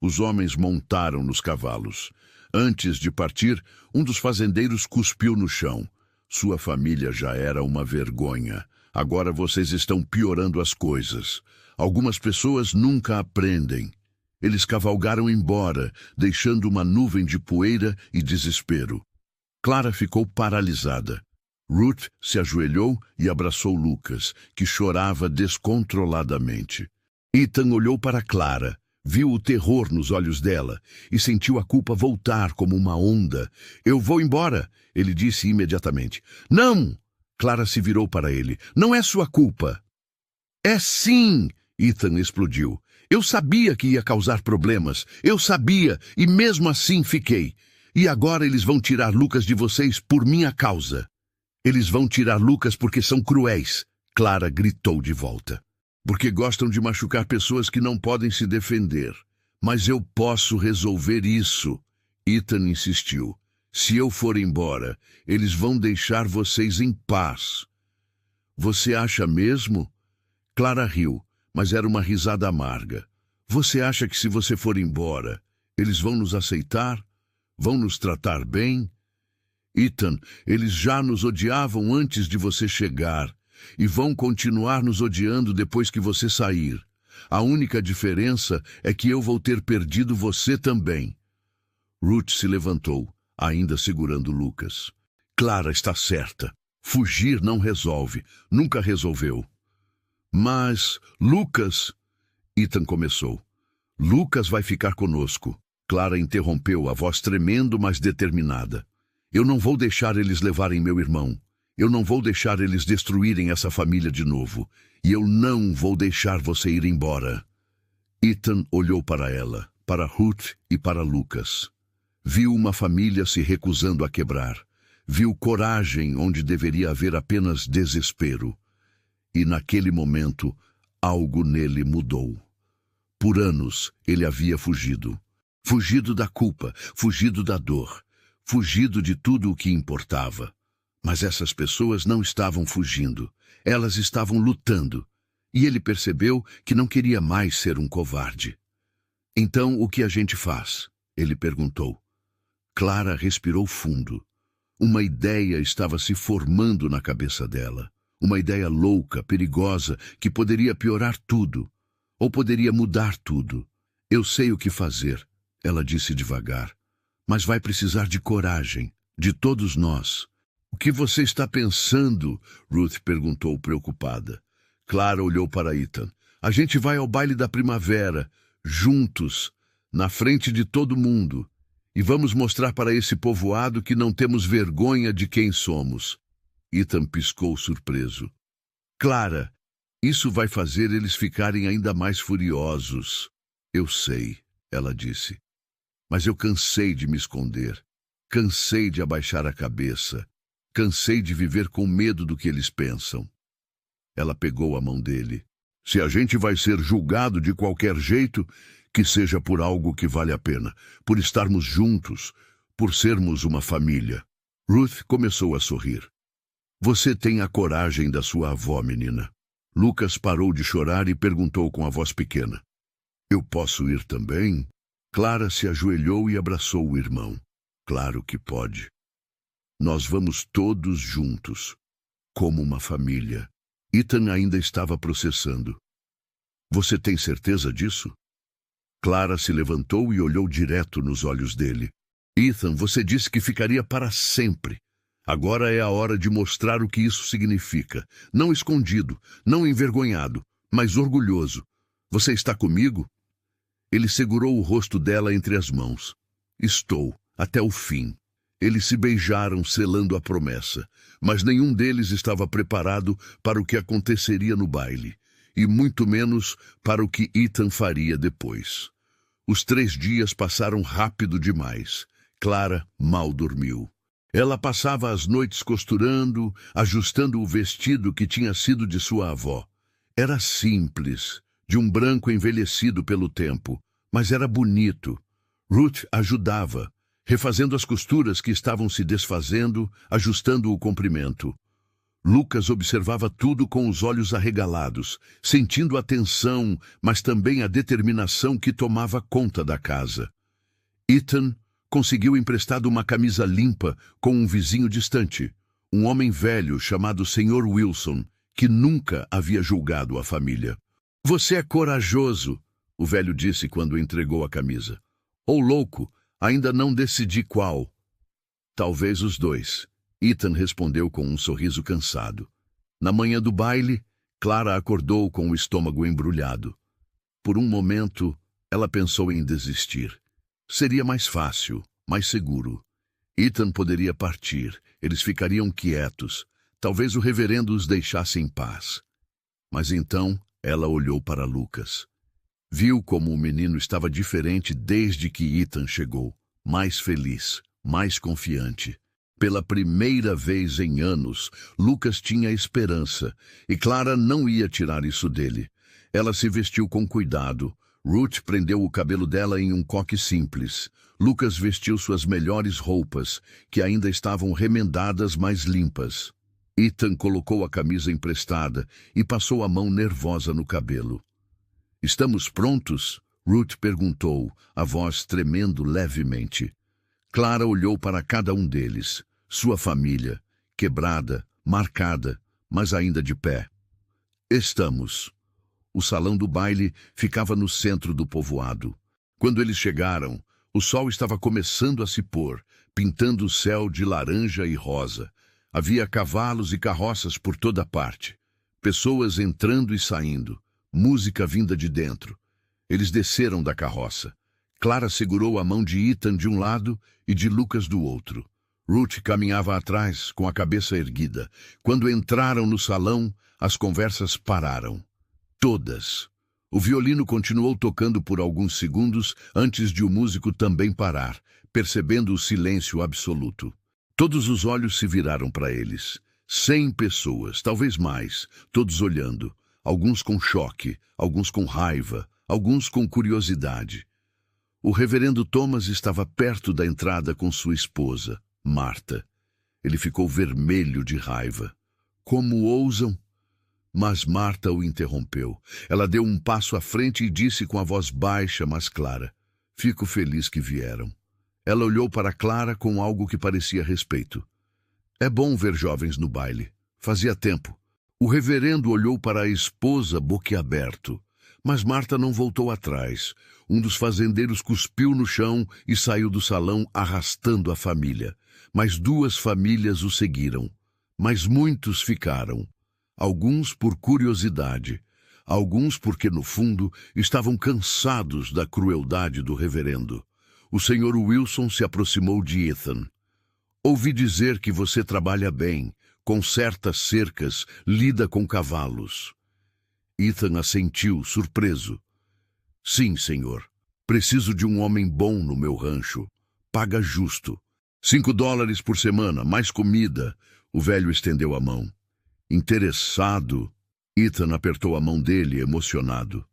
Os homens montaram nos cavalos. Antes de partir, um dos fazendeiros cuspiu no chão. "Sua família já era uma vergonha. Agora vocês estão piorando as coisas. Algumas pessoas nunca aprendem." Eles cavalgaram embora, deixando uma nuvem de poeira e desespero. Clara ficou paralisada. Ruth se ajoelhou e abraçou Lucas, que chorava descontroladamente. Ethan olhou para Clara, viu o terror nos olhos dela e sentiu a culpa voltar como uma onda. "Eu vou embora", ele disse imediatamente. "Não!" Clara se virou para ele. "Não é sua culpa." "É sim!" Ethan explodiu. "Eu sabia que ia causar problemas. Eu sabia, e mesmo assim fiquei. E agora eles vão tirar Lucas de vocês por minha causa." "Eles vão tirar Lucas porque são cruéis", Clara gritou de volta. "Porque gostam de machucar pessoas que não podem se defender. Mas eu posso resolver isso." Ethan insistiu. "Se eu for embora, eles vão deixar vocês em paz." "Você acha mesmo?" Clara riu, mas era uma risada amarga. "Você acha que se você for embora, eles vão nos aceitar? Vão nos tratar bem?" "Ethan, eles já nos odiavam antes de você chegar e vão continuar nos odiando depois que você sair. A única diferença é que eu vou ter perdido você também." Ruth se levantou, ainda segurando Lucas. "Clara está certa. Fugir não resolve. Nunca resolveu." "Mas, Lucas..." Ethan começou. "Lucas vai ficar conosco." Clara interrompeu, a voz tremendo, mas determinada. "Eu não vou deixar eles levarem meu irmão. Eu não vou deixar eles destruírem essa família de novo. E eu não vou deixar você ir embora." Ethan olhou para ela, para Ruth e para Lucas. Viu uma família se recusando a quebrar. Viu coragem onde deveria haver apenas desespero. E naquele momento, algo nele mudou. Por anos, ele havia fugido. Fugido da culpa, fugido da dor, fugido de tudo o que importava. Mas essas pessoas não estavam fugindo. Elas estavam lutando. E ele percebeu que não queria mais ser um covarde. "Então, o que a gente faz?" ele perguntou. Clara respirou fundo. Uma ideia estava se formando na cabeça dela. Uma ideia louca, perigosa, que poderia piorar tudo. Ou poderia mudar tudo. "Eu sei o que fazer", ela disse devagar. "Mas vai precisar de coragem, de todos nós." "O que você está pensando?" Ruth perguntou preocupada. Clara olhou para Ethan. "A gente vai ao baile da primavera, juntos, na frente de todo mundo. E vamos mostrar para esse povoado que não temos vergonha de quem somos." Ethan piscou surpreso. "Clara, isso vai fazer eles ficarem ainda mais furiosos." "Eu sei", ela disse. "Mas eu cansei de me esconder. Cansei de abaixar a cabeça. Cansei de viver com medo do que eles pensam." Ela pegou a mão dele. "Se a gente vai ser julgado de qualquer jeito, que seja por algo que vale a pena, por estarmos juntos, por sermos uma família." Ruth começou a sorrir. "Você tem a coragem da sua avó, menina." Lucas parou de chorar e perguntou com a voz pequena. "Eu posso ir também?" Clara se ajoelhou e abraçou o irmão. "Claro que pode. Nós vamos todos juntos, como uma família." Ethan ainda estava processando. "Você tem certeza disso?" Clara se levantou e olhou direto nos olhos dele. "Ethan, você disse que ficaria para sempre. Agora é a hora de mostrar o que isso significa. Não escondido, não envergonhado, mas orgulhoso. Você está comigo?" Ele segurou o rosto dela entre as mãos. "Estou, até o fim." Eles se beijaram, selando a promessa, mas nenhum deles estava preparado para o que aconteceria no baile, e muito menos para o que Ethan faria depois. Os 3 dias passaram rápido demais. Clara mal dormiu. Ela passava as noites costurando, ajustando o vestido que tinha sido de sua avó. Era simples, de um branco envelhecido pelo tempo, mas era bonito. Ruth ajudava, refazendo as costuras que estavam se desfazendo, ajustando o comprimento. Lucas observava tudo com os olhos arregalados, sentindo a tensão, mas também a determinação que tomava conta da casa. Ethan conseguiu emprestado uma camisa limpa com um vizinho distante, um homem velho chamado Sr. Wilson, que nunca havia julgado a família. "Você é corajoso", o velho disse quando entregou a camisa. Ou louco, ainda não decidi qual. Talvez os dois. Ethan respondeu com um sorriso cansado. Na manhã do baile, Clara acordou com o estômago embrulhado. Por um momento, ela pensou em desistir. Seria mais fácil, mais seguro. Ethan poderia partir, eles ficariam quietos. Talvez o reverendo os deixasse em paz. Mas então, ela olhou para Lucas. Viu como o menino estava diferente desde que Ethan chegou. Mais feliz, mais confiante. Pela primeira vez em anos, Lucas tinha esperança, e Clara não ia tirar isso dele. Ela se vestiu com cuidado. Ruth prendeu o cabelo dela em um coque simples. Lucas vestiu suas melhores roupas, que ainda estavam remendadas, mas limpas. Ethan colocou a camisa emprestada e passou a mão nervosa no cabelo. Estamos prontos? Ruth perguntou, a voz tremendo levemente. Clara olhou para cada um deles. Sua família, quebrada, marcada, mas ainda de pé. Estamos. O salão do baile ficava no centro do povoado. Quando eles chegaram, o sol estava começando a se pôr, pintando o céu de laranja e rosa. Havia cavalos e carroças por toda parte. Pessoas entrando e saindo. Música vinda de dentro. Eles desceram da carroça. Clara segurou a mão de Ethan de um lado e de Lucas do outro. Ruth caminhava atrás, com a cabeça erguida. Quando entraram no salão, as conversas pararam. Todas. O violino continuou tocando por alguns segundos antes de o músico também parar, percebendo o silêncio absoluto. Todos os olhos se viraram para eles. 100 pessoas, talvez mais, todos olhando. Alguns com choque, alguns com raiva, alguns com curiosidade. O reverendo Thomas estava perto da entrada com sua esposa, Marta. Ele ficou vermelho de raiva. Como ousam? Mas Marta o interrompeu. Ela deu um passo à frente e disse com a voz baixa, mas clara: Fico feliz que vieram. Ela olhou para Clara com algo que parecia respeito. É bom ver jovens no baile. Fazia tempo. O reverendo olhou para a esposa boquiaberto. Mas Marta não voltou atrás. Um dos fazendeiros cuspiu no chão e saiu do salão arrastando a família. Mas 2 famílias o seguiram. Mas muitos ficaram. Alguns por curiosidade. Alguns porque, no fundo, estavam cansados da crueldade do reverendo. O Sr. Wilson se aproximou de Ethan. Ouvi dizer que você trabalha bem, conserta cercas, lida com cavalos. Ethan assentiu, surpreso. Sim, senhor. Preciso de um homem bom no meu rancho. Paga justo. $5 por semana, mais comida. O velho estendeu a mão. Interessado. Ethan apertou a mão dele, emocionado.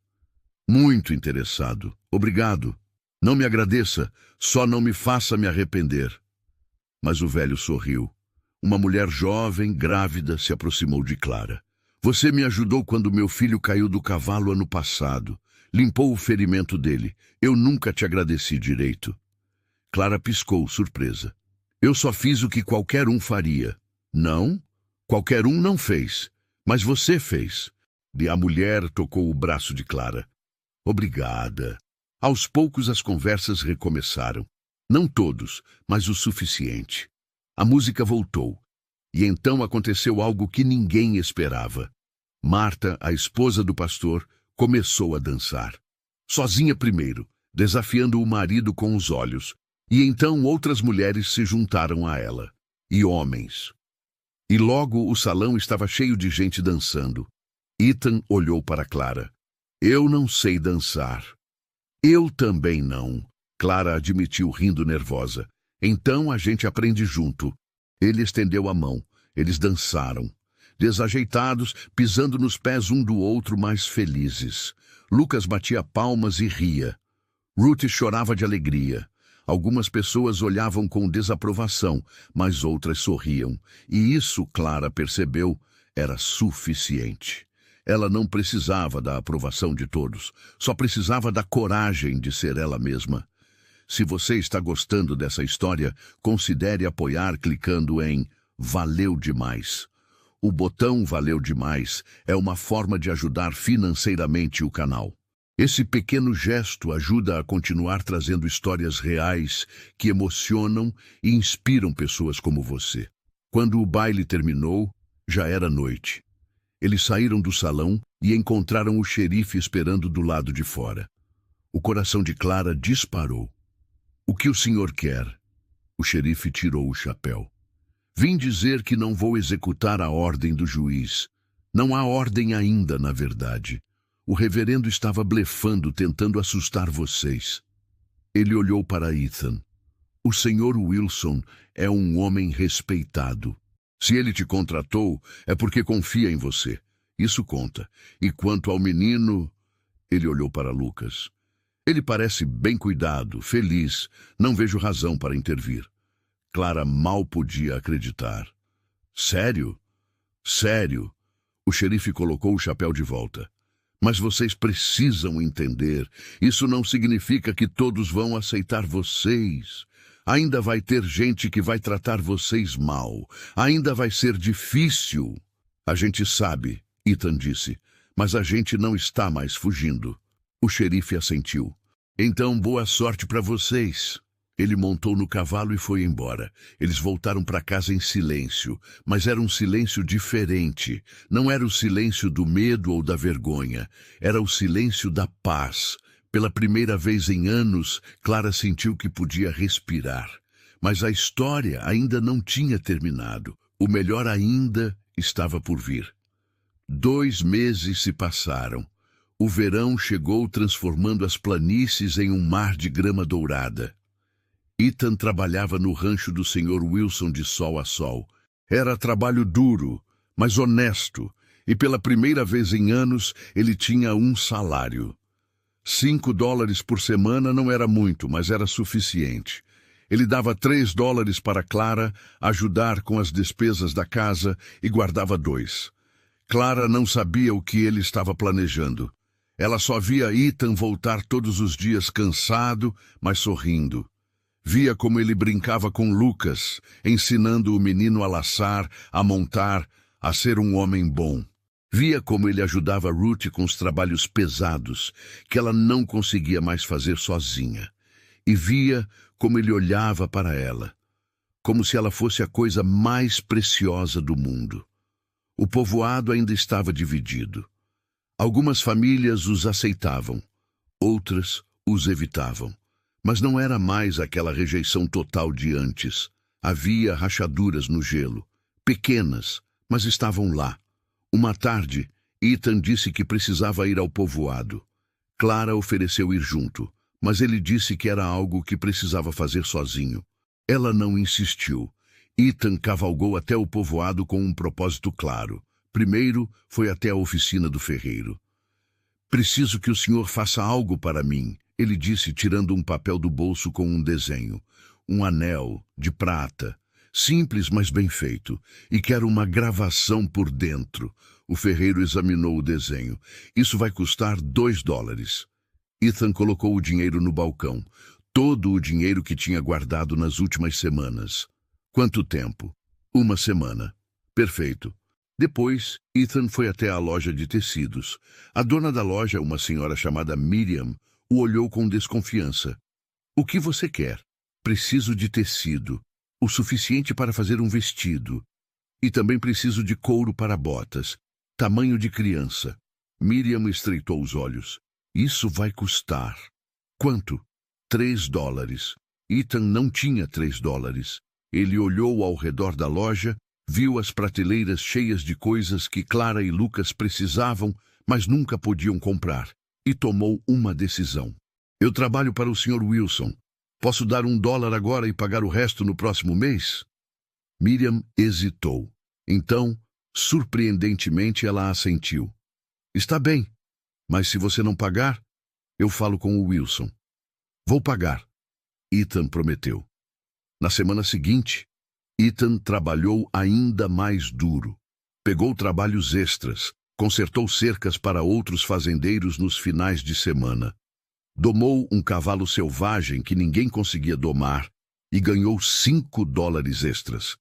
Muito interessado. Obrigado. Não me agradeça, só não me faça me arrepender. Mas o velho sorriu. Uma mulher jovem, grávida, se aproximou de Clara. Você me ajudou quando meu filho caiu do cavalo ano passado. Limpou o ferimento dele. Eu nunca te agradeci direito. Clara piscou, surpresa. Eu só fiz o que qualquer um faria. Não? Qualquer um não fez. Mas você fez. E a mulher tocou o braço de Clara. Obrigada. Aos poucos as conversas recomeçaram. Não todos, mas o suficiente. A música voltou. E então aconteceu algo que ninguém esperava. Marta, a esposa do pastor, começou a dançar. Sozinha primeiro, desafiando o marido com os olhos. E então outras mulheres se juntaram a ela. E homens. E logo o salão estava cheio de gente dançando. Ethan olhou para Clara. Eu não sei dançar. Eu também não. Clara admitiu rindo nervosa. Então a gente aprende junto. Ele estendeu a mão. Eles dançaram. Desajeitados, pisando nos pés um do outro, mais felizes. Lucas batia palmas e ria. Ruth chorava de alegria. Algumas pessoas olhavam com desaprovação, mas outras sorriam. E isso, Clara percebeu, era suficiente. Ela não precisava da aprovação de todos, só precisava da coragem de ser ela mesma. Se você está gostando dessa história, considere apoiar clicando em Valeu Demais. O botão Valeu Demais é uma forma de ajudar financeiramente o canal. Esse pequeno gesto ajuda a continuar trazendo histórias reais que emocionam e inspiram pessoas como você. Quando o baile terminou, já era noite. Eles saíram do salão e encontraram o xerife esperando do lado de fora. O coração de Clara disparou. "O que o senhor quer?" O xerife tirou o chapéu. "Vim dizer que não vou executar a ordem do juiz. Não há ordem ainda, na verdade. O reverendo estava blefando, tentando assustar vocês." Ele olhou para Ethan. "O senhor Wilson é um homem respeitado. Se ele te contratou, é porque confia em você. Isso conta. E quanto ao menino..." Ele olhou para Lucas. "Ele parece bem cuidado, feliz. Não vejo razão para intervir." Clara mal podia acreditar. "Sério? Sério?" O xerife colocou o chapéu de volta. "Mas vocês precisam entender. Isso não significa que todos vão aceitar vocês. Ainda vai ter gente que vai tratar vocês mal. Ainda vai ser difícil." "A gente sabe", Ethan disse, "mas a gente não está mais fugindo." O xerife assentiu. "Então, boa sorte para vocês." Ele montou no cavalo e foi embora. Eles voltaram para casa em silêncio, mas era um silêncio diferente. Não era o silêncio do medo ou da vergonha. Era o silêncio da paz. Pela primeira vez em anos, Clara sentiu que podia respirar. Mas a história ainda não tinha terminado. O melhor ainda estava por vir. 2 meses se passaram. O verão chegou transformando as planícies em um mar de grama dourada. Ethan trabalhava no rancho do Sr. Wilson de sol a sol. Era trabalho duro, mas honesto, e pela primeira vez em anos ele tinha um salário. $5 por semana não era muito, mas era suficiente. Ele dava $3 para Clara ajudar com as despesas da casa e guardava 2. Clara não sabia o que ele estava planejando. Ela só via Ethan voltar todos os dias cansado, mas sorrindo. Via como ele brincava com Lucas, ensinando o menino a laçar, a montar, a ser um homem bom. Via como ele ajudava Ruth com os trabalhos pesados, que ela não conseguia mais fazer sozinha. E via como ele olhava para ela, como se ela fosse a coisa mais preciosa do mundo. O povoado ainda estava dividido. Algumas famílias os aceitavam, outras os evitavam. Mas não era mais aquela rejeição total de antes. Havia rachaduras no gelo, pequenas, mas estavam lá. Uma tarde, Ethan disse que precisava ir ao povoado. Clara ofereceu ir junto, mas ele disse que era algo que precisava fazer sozinho. Ela não insistiu. Ethan cavalgou até o povoado com um propósito claro. Primeiro, foi até a oficina do ferreiro. "Preciso que o senhor faça algo para mim", ele disse, tirando um papel do bolso com um desenho. "Um anel de prata, simples, mas bem feito, e quero uma gravação por dentro." O ferreiro examinou o desenho. "Isso vai custar $2. Ethan colocou o dinheiro no balcão. Todo o dinheiro que tinha guardado nas últimas semanas. "Quanto tempo?" "1 semana." "Perfeito." Depois, Ethan foi até a loja de tecidos. A dona da loja, uma senhora chamada Miriam, o olhou com desconfiança. "O que você quer?" "Preciso de tecido, o suficiente para fazer um vestido. E também preciso de couro para botas, tamanho de criança." Miriam estreitou os olhos. "Isso vai custar." "Quanto?" $3. Ethan não tinha $3. Ele olhou ao redor da loja, viu as prateleiras cheias de coisas que Clara e Lucas precisavam, mas nunca podiam comprar, e tomou uma decisão. "Eu trabalho para o Sr. Wilson. Posso dar $1 agora e pagar o resto no próximo mês?" Miriam hesitou. Então, surpreendentemente, ela assentiu. "Está bem, mas se você não pagar, eu falo com o Wilson." "Vou pagar", Ethan prometeu. Na semana seguinte, Ethan trabalhou ainda mais duro. Pegou trabalhos extras, consertou cercas para outros fazendeiros nos finais de semana. Domou um cavalo selvagem que ninguém conseguia domar e ganhou $5 extras.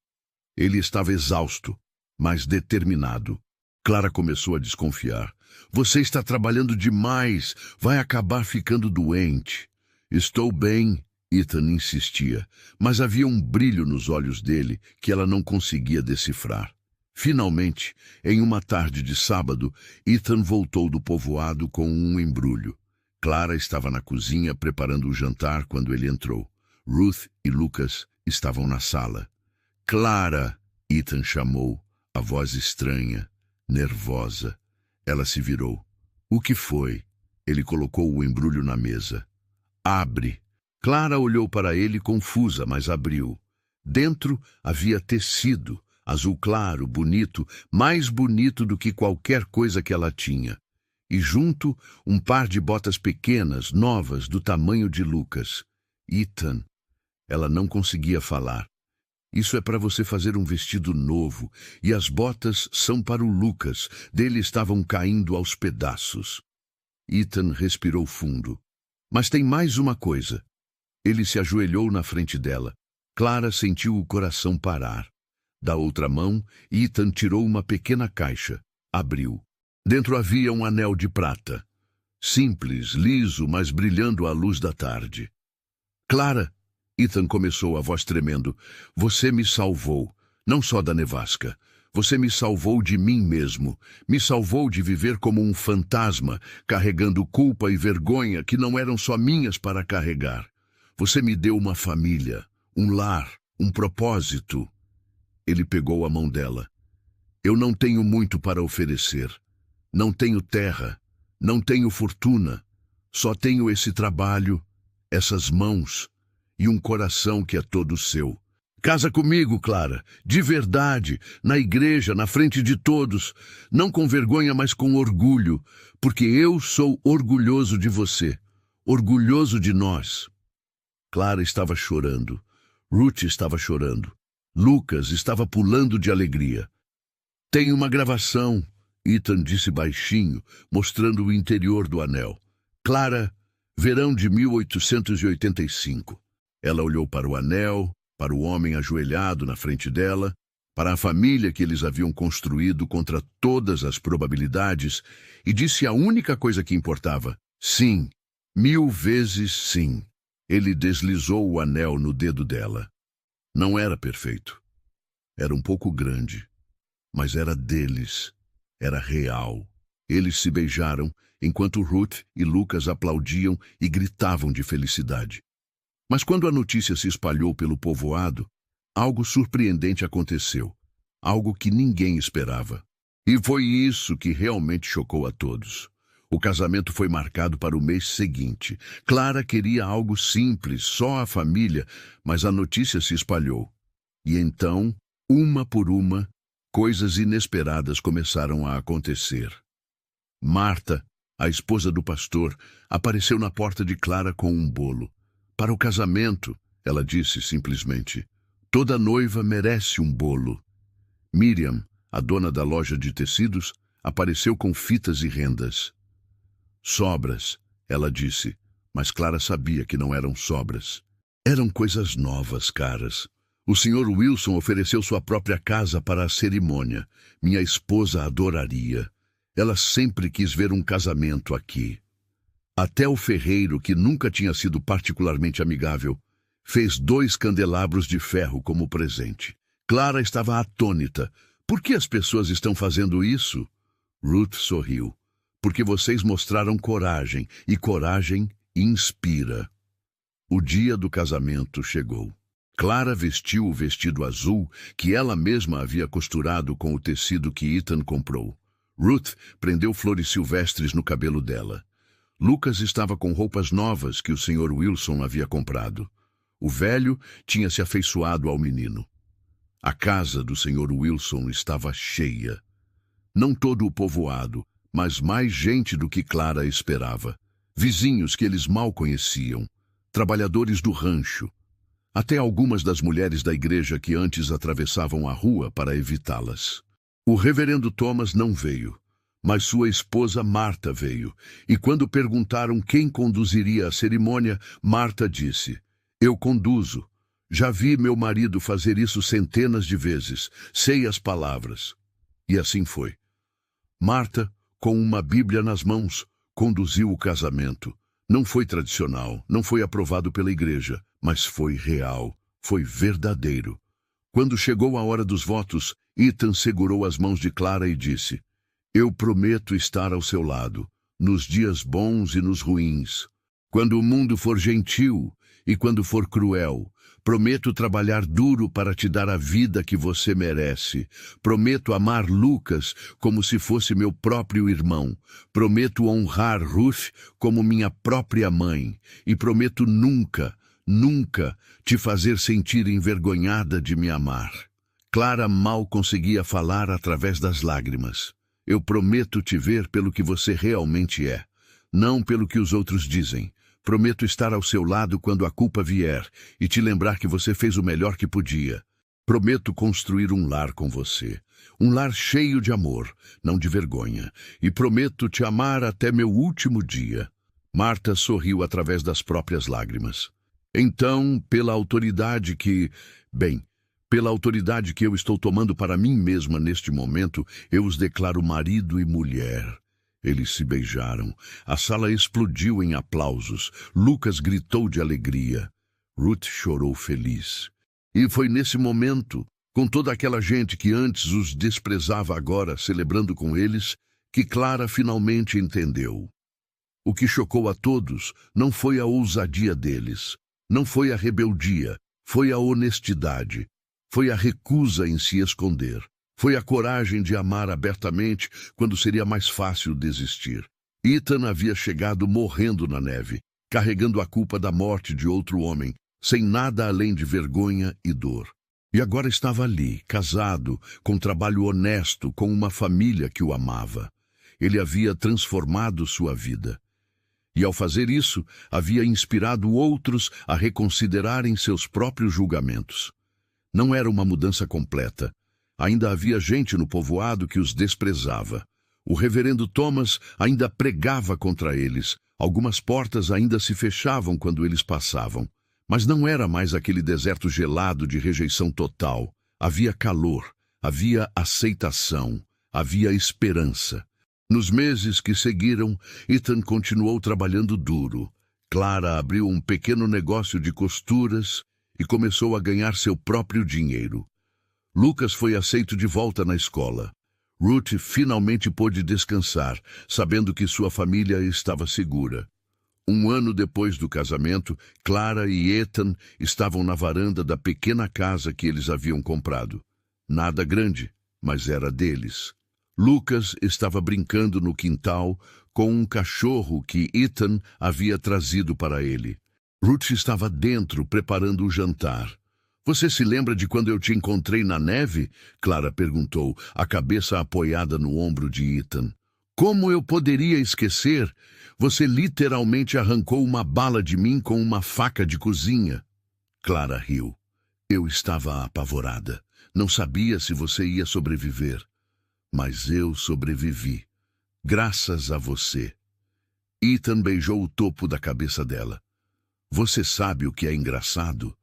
Ele estava exausto, mas determinado. Clara começou a desconfiar. Você está trabalhando demais. Vai acabar ficando doente. Estou bem, Ethan insistia, mas havia um brilho nos olhos dele que ela não conseguia decifrar. Finalmente, em uma tarde de sábado, Ethan voltou do povoado com um embrulho. Clara estava na cozinha preparando o jantar quando ele entrou. Ruth e Lucas estavam na sala. Clara! Ethan chamou, a voz estranha, nervosa. Ela se virou. O que foi? Ele colocou o embrulho na mesa. Abre! Clara olhou para ele confusa, mas abriu. Dentro havia tecido, azul claro, bonito, mais bonito do que qualquer coisa que ela tinha. E junto, um par de botas pequenas, novas, do tamanho de Lucas. Ethan. Ela não conseguia falar. Isso é para você fazer um vestido novo, e as botas são para o Lucas. Dele estavam caindo aos pedaços. Ethan respirou fundo. Mas tem mais uma coisa. Ele se ajoelhou na frente dela. Clara sentiu o coração parar. Da outra mão, Ethan tirou uma pequena caixa. Abriu. Dentro havia um anel de prata. Simples, liso, mas brilhando à luz da tarde. Clara, Ethan começou, a voz tremendo, você me salvou, não só da nevasca. Você me salvou de mim mesmo. Me salvou de viver como um fantasma, carregando culpa e vergonha que não eram só minhas para carregar. Você me deu uma família, um lar, um propósito. Ele pegou a mão dela. Eu não tenho muito para oferecer. Não tenho terra, não tenho fortuna. Só tenho esse trabalho, essas mãos e um coração que é todo seu. Casa comigo, Clara, de verdade, na igreja, na frente de todos, não com vergonha, mas com orgulho, porque eu sou orgulhoso de você, orgulhoso de nós. Clara estava chorando, Ruth estava chorando, Lucas estava pulando de alegria. Tem uma gravação, Ethan disse baixinho, mostrando o interior do anel. Clara, verão de 1885. Ela olhou para o anel, para o homem ajoelhado na frente dela, para a família que eles haviam construído contra todas as probabilidades, e disse a única coisa que importava: sim, 1000 vezes sim. Ele deslizou o anel no dedo dela. Não era perfeito. Era um pouco grande, mas era deles. Era real. Eles se beijaram, enquanto Ruth e Lucas aplaudiam e gritavam de felicidade. Mas quando a notícia se espalhou pelo povoado, algo surpreendente aconteceu. Algo que ninguém esperava. E foi isso que realmente chocou a todos. O casamento foi marcado para o mês seguinte. Clara queria algo simples, só a família, mas a notícia se espalhou. E então, uma por uma, coisas inesperadas começaram a acontecer. Marta, a esposa do pastor, apareceu na porta de Clara com um bolo. Para o casamento, ela disse simplesmente, toda noiva merece um bolo. Miriam, a dona da loja de tecidos, apareceu com fitas e rendas. Sobras, ela disse, mas Clara sabia que não eram sobras. Eram coisas novas, caras. O Sr. Wilson ofereceu sua própria casa para a cerimônia. Minha esposa adoraria. Ela sempre quis ver um casamento aqui. Até o ferreiro, que nunca tinha sido particularmente amigável, fez 2 candelabros de ferro como presente. Clara estava atônita. Por que as pessoas estão fazendo isso? Ruth sorriu. Porque vocês mostraram coragem, e coragem inspira. O dia do casamento chegou. Clara vestiu o vestido azul que ela mesma havia costurado com o tecido que Ethan comprou. Ruth prendeu flores silvestres no cabelo dela. Lucas estava com roupas novas que o Sr. Wilson havia comprado. O velho tinha se afeiçoado ao menino. A casa do Sr. Wilson estava cheia. Não todo o povoado, mas mais gente do que Clara esperava. Vizinhos que eles mal conheciam, trabalhadores do rancho, até algumas das mulheres da igreja que antes atravessavam a rua para evitá-las. O reverendo Thomas não veio, mas sua esposa Marta veio, e quando perguntaram quem conduziria a cerimônia, Marta disse, eu conduzo. Já vi meu marido fazer isso centenas de vezes, sei as palavras. E assim foi. Marta, com uma Bíblia nas mãos, conduziu o casamento. Não foi tradicional, não foi aprovado pela igreja, mas foi real, foi verdadeiro. Quando chegou a hora dos votos, Ethan segurou as mãos de Clara e disse: "Eu prometo estar ao seu lado, nos dias bons e nos ruins. Quando o mundo for gentil e quando for cruel, prometo trabalhar duro para te dar a vida que você merece. Prometo amar Lucas como se fosse meu próprio irmão. Prometo honrar Ruth como minha própria mãe. E prometo nunca, nunca te fazer sentir envergonhada de me amar." Clara mal conseguia falar através das lágrimas. "Eu prometo te ver pelo que você realmente é, não pelo que os outros dizem. Prometo estar ao seu lado quando a culpa vier e te lembrar que você fez o melhor que podia. Prometo construir um lar com você, um lar cheio de amor, não de vergonha, e prometo te amar até meu último dia." Marta sorriu através das próprias lágrimas. "Então, pela autoridade que eu estou tomando para mim mesma neste momento, eu os declaro marido e mulher." Eles se beijaram. A sala explodiu em aplausos. Lucas gritou de alegria. Ruth chorou feliz. E foi nesse momento, com toda aquela gente que antes os desprezava agora, celebrando com eles, que Clara finalmente entendeu. O que chocou a todos não foi a ousadia deles, não foi a rebeldia, foi a honestidade, foi a recusa em se esconder. Foi a coragem de amar abertamente quando seria mais fácil desistir. Ethan havia chegado morrendo na neve, carregando a culpa da morte de outro homem, sem nada além de vergonha e dor. E agora estava ali, casado, com trabalho honesto, com uma família que o amava. Ele havia transformado sua vida. E ao fazer isso, havia inspirado outros a reconsiderarem seus próprios julgamentos. Não era uma mudança completa. Ainda havia gente no povoado que os desprezava. O reverendo Thomas ainda pregava contra eles. Algumas portas ainda se fechavam quando eles passavam. Mas não era mais aquele deserto gelado de rejeição total. Havia calor, havia aceitação, havia esperança. Nos meses que seguiram, Ethan continuou trabalhando duro. Clara abriu um pequeno negócio de costuras e começou a ganhar seu próprio dinheiro. Lucas foi aceito de volta na escola. Ruth finalmente pôde descansar, sabendo que sua família estava segura. Um ano depois do casamento, Clara e Ethan estavam na varanda da pequena casa que eles haviam comprado. Nada grande, mas era deles. Lucas estava brincando no quintal com um cachorro que Ethan havia trazido para ele. Ruth estava dentro, preparando o jantar. "Você se lembra de quando eu te encontrei na neve?" Clara perguntou, a cabeça apoiada no ombro de Ethan. "Como eu poderia esquecer? Você literalmente arrancou uma bala de mim com uma faca de cozinha." Clara riu. "Eu estava apavorada. Não sabia se você ia sobreviver. Mas eu sobrevivi. Graças a você." Ethan beijou o topo da cabeça dela. "Você sabe o que é engraçado?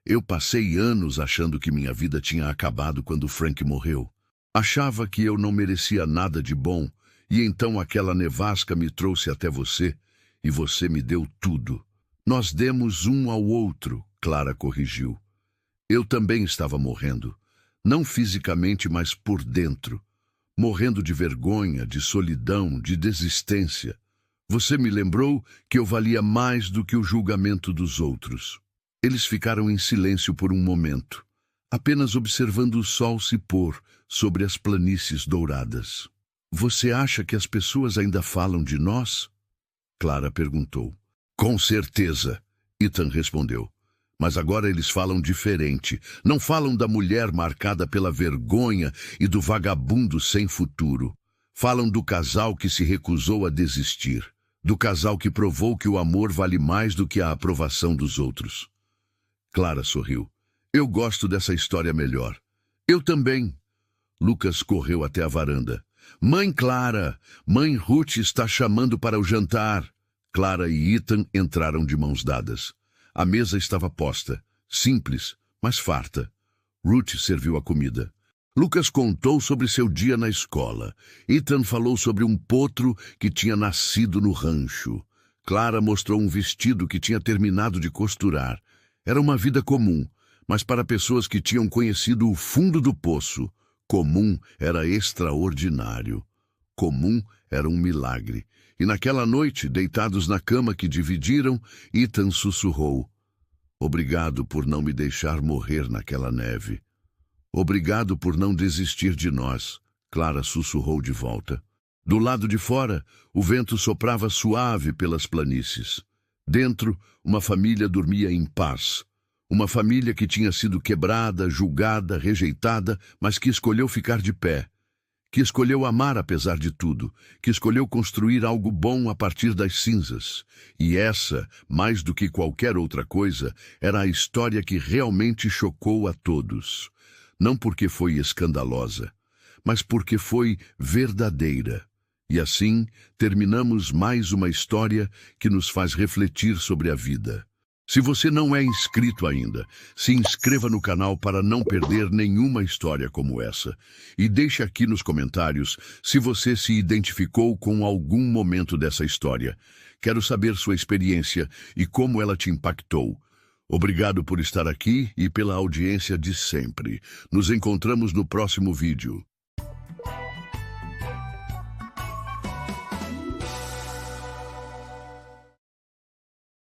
Eu passei anos achando que minha vida tinha acabado quando Frank morreu. Achava que eu não merecia nada de bom, e então aquela nevasca me trouxe até você, e você me deu tudo. Nós demos um ao outro," Clara corrigiu. "Eu também estava morrendo, não fisicamente, mas por dentro. Morrendo de vergonha, de solidão, de desistência. Você me lembrou que eu valia mais do que o julgamento dos outros." Eles ficaram em silêncio por um momento, apenas observando o sol se pôr sobre as planícies douradas. "Você acha que as pessoas ainda falam de nós?" Clara perguntou. "Com certeza," Ethan respondeu. "Mas agora eles falam diferente. Não falam da mulher marcada pela vergonha e do vagabundo sem futuro. Falam do casal que se recusou a desistir, do casal que provou que o amor vale mais do que a aprovação dos outros." Clara sorriu. "Eu gosto dessa história melhor." "Eu também." Lucas correu até a varanda. "Mãe Clara, mãe Ruth está chamando para o jantar." Clara e Ethan entraram de mãos dadas. A mesa estava posta, simples, mas farta. Ruth serviu a comida. Lucas contou sobre seu dia na escola. Ethan falou sobre um potro que tinha nascido no rancho. Clara mostrou um vestido que tinha terminado de costurar. Era uma vida comum, mas para pessoas que tinham conhecido o fundo do poço, comum era extraordinário. Comum era um milagre. E naquela noite, deitados na cama que dividiram, Ethan sussurrou: "Obrigado por não me deixar morrer naquela neve." "Obrigado por não desistir de nós", Clara sussurrou de volta. Do lado de fora, o vento soprava suave pelas planícies. Dentro, uma família dormia em paz. Uma família que tinha sido quebrada, julgada, rejeitada, mas que escolheu ficar de pé. Que escolheu amar apesar de tudo, que escolheu construir algo bom a partir das cinzas. E essa, mais do que qualquer outra coisa, era a história que realmente chocou a todos. Não porque foi escandalosa, mas porque foi verdadeira. E assim, terminamos mais uma história que nos faz refletir sobre a vida. Se você não é inscrito ainda, se inscreva no canal para não perder nenhuma história como essa. E deixe aqui nos comentários se você se identificou com algum momento dessa história. Quero saber sua experiência e como ela te impactou. Obrigado por estar aqui e pela audiência de sempre. Nos encontramos no próximo vídeo.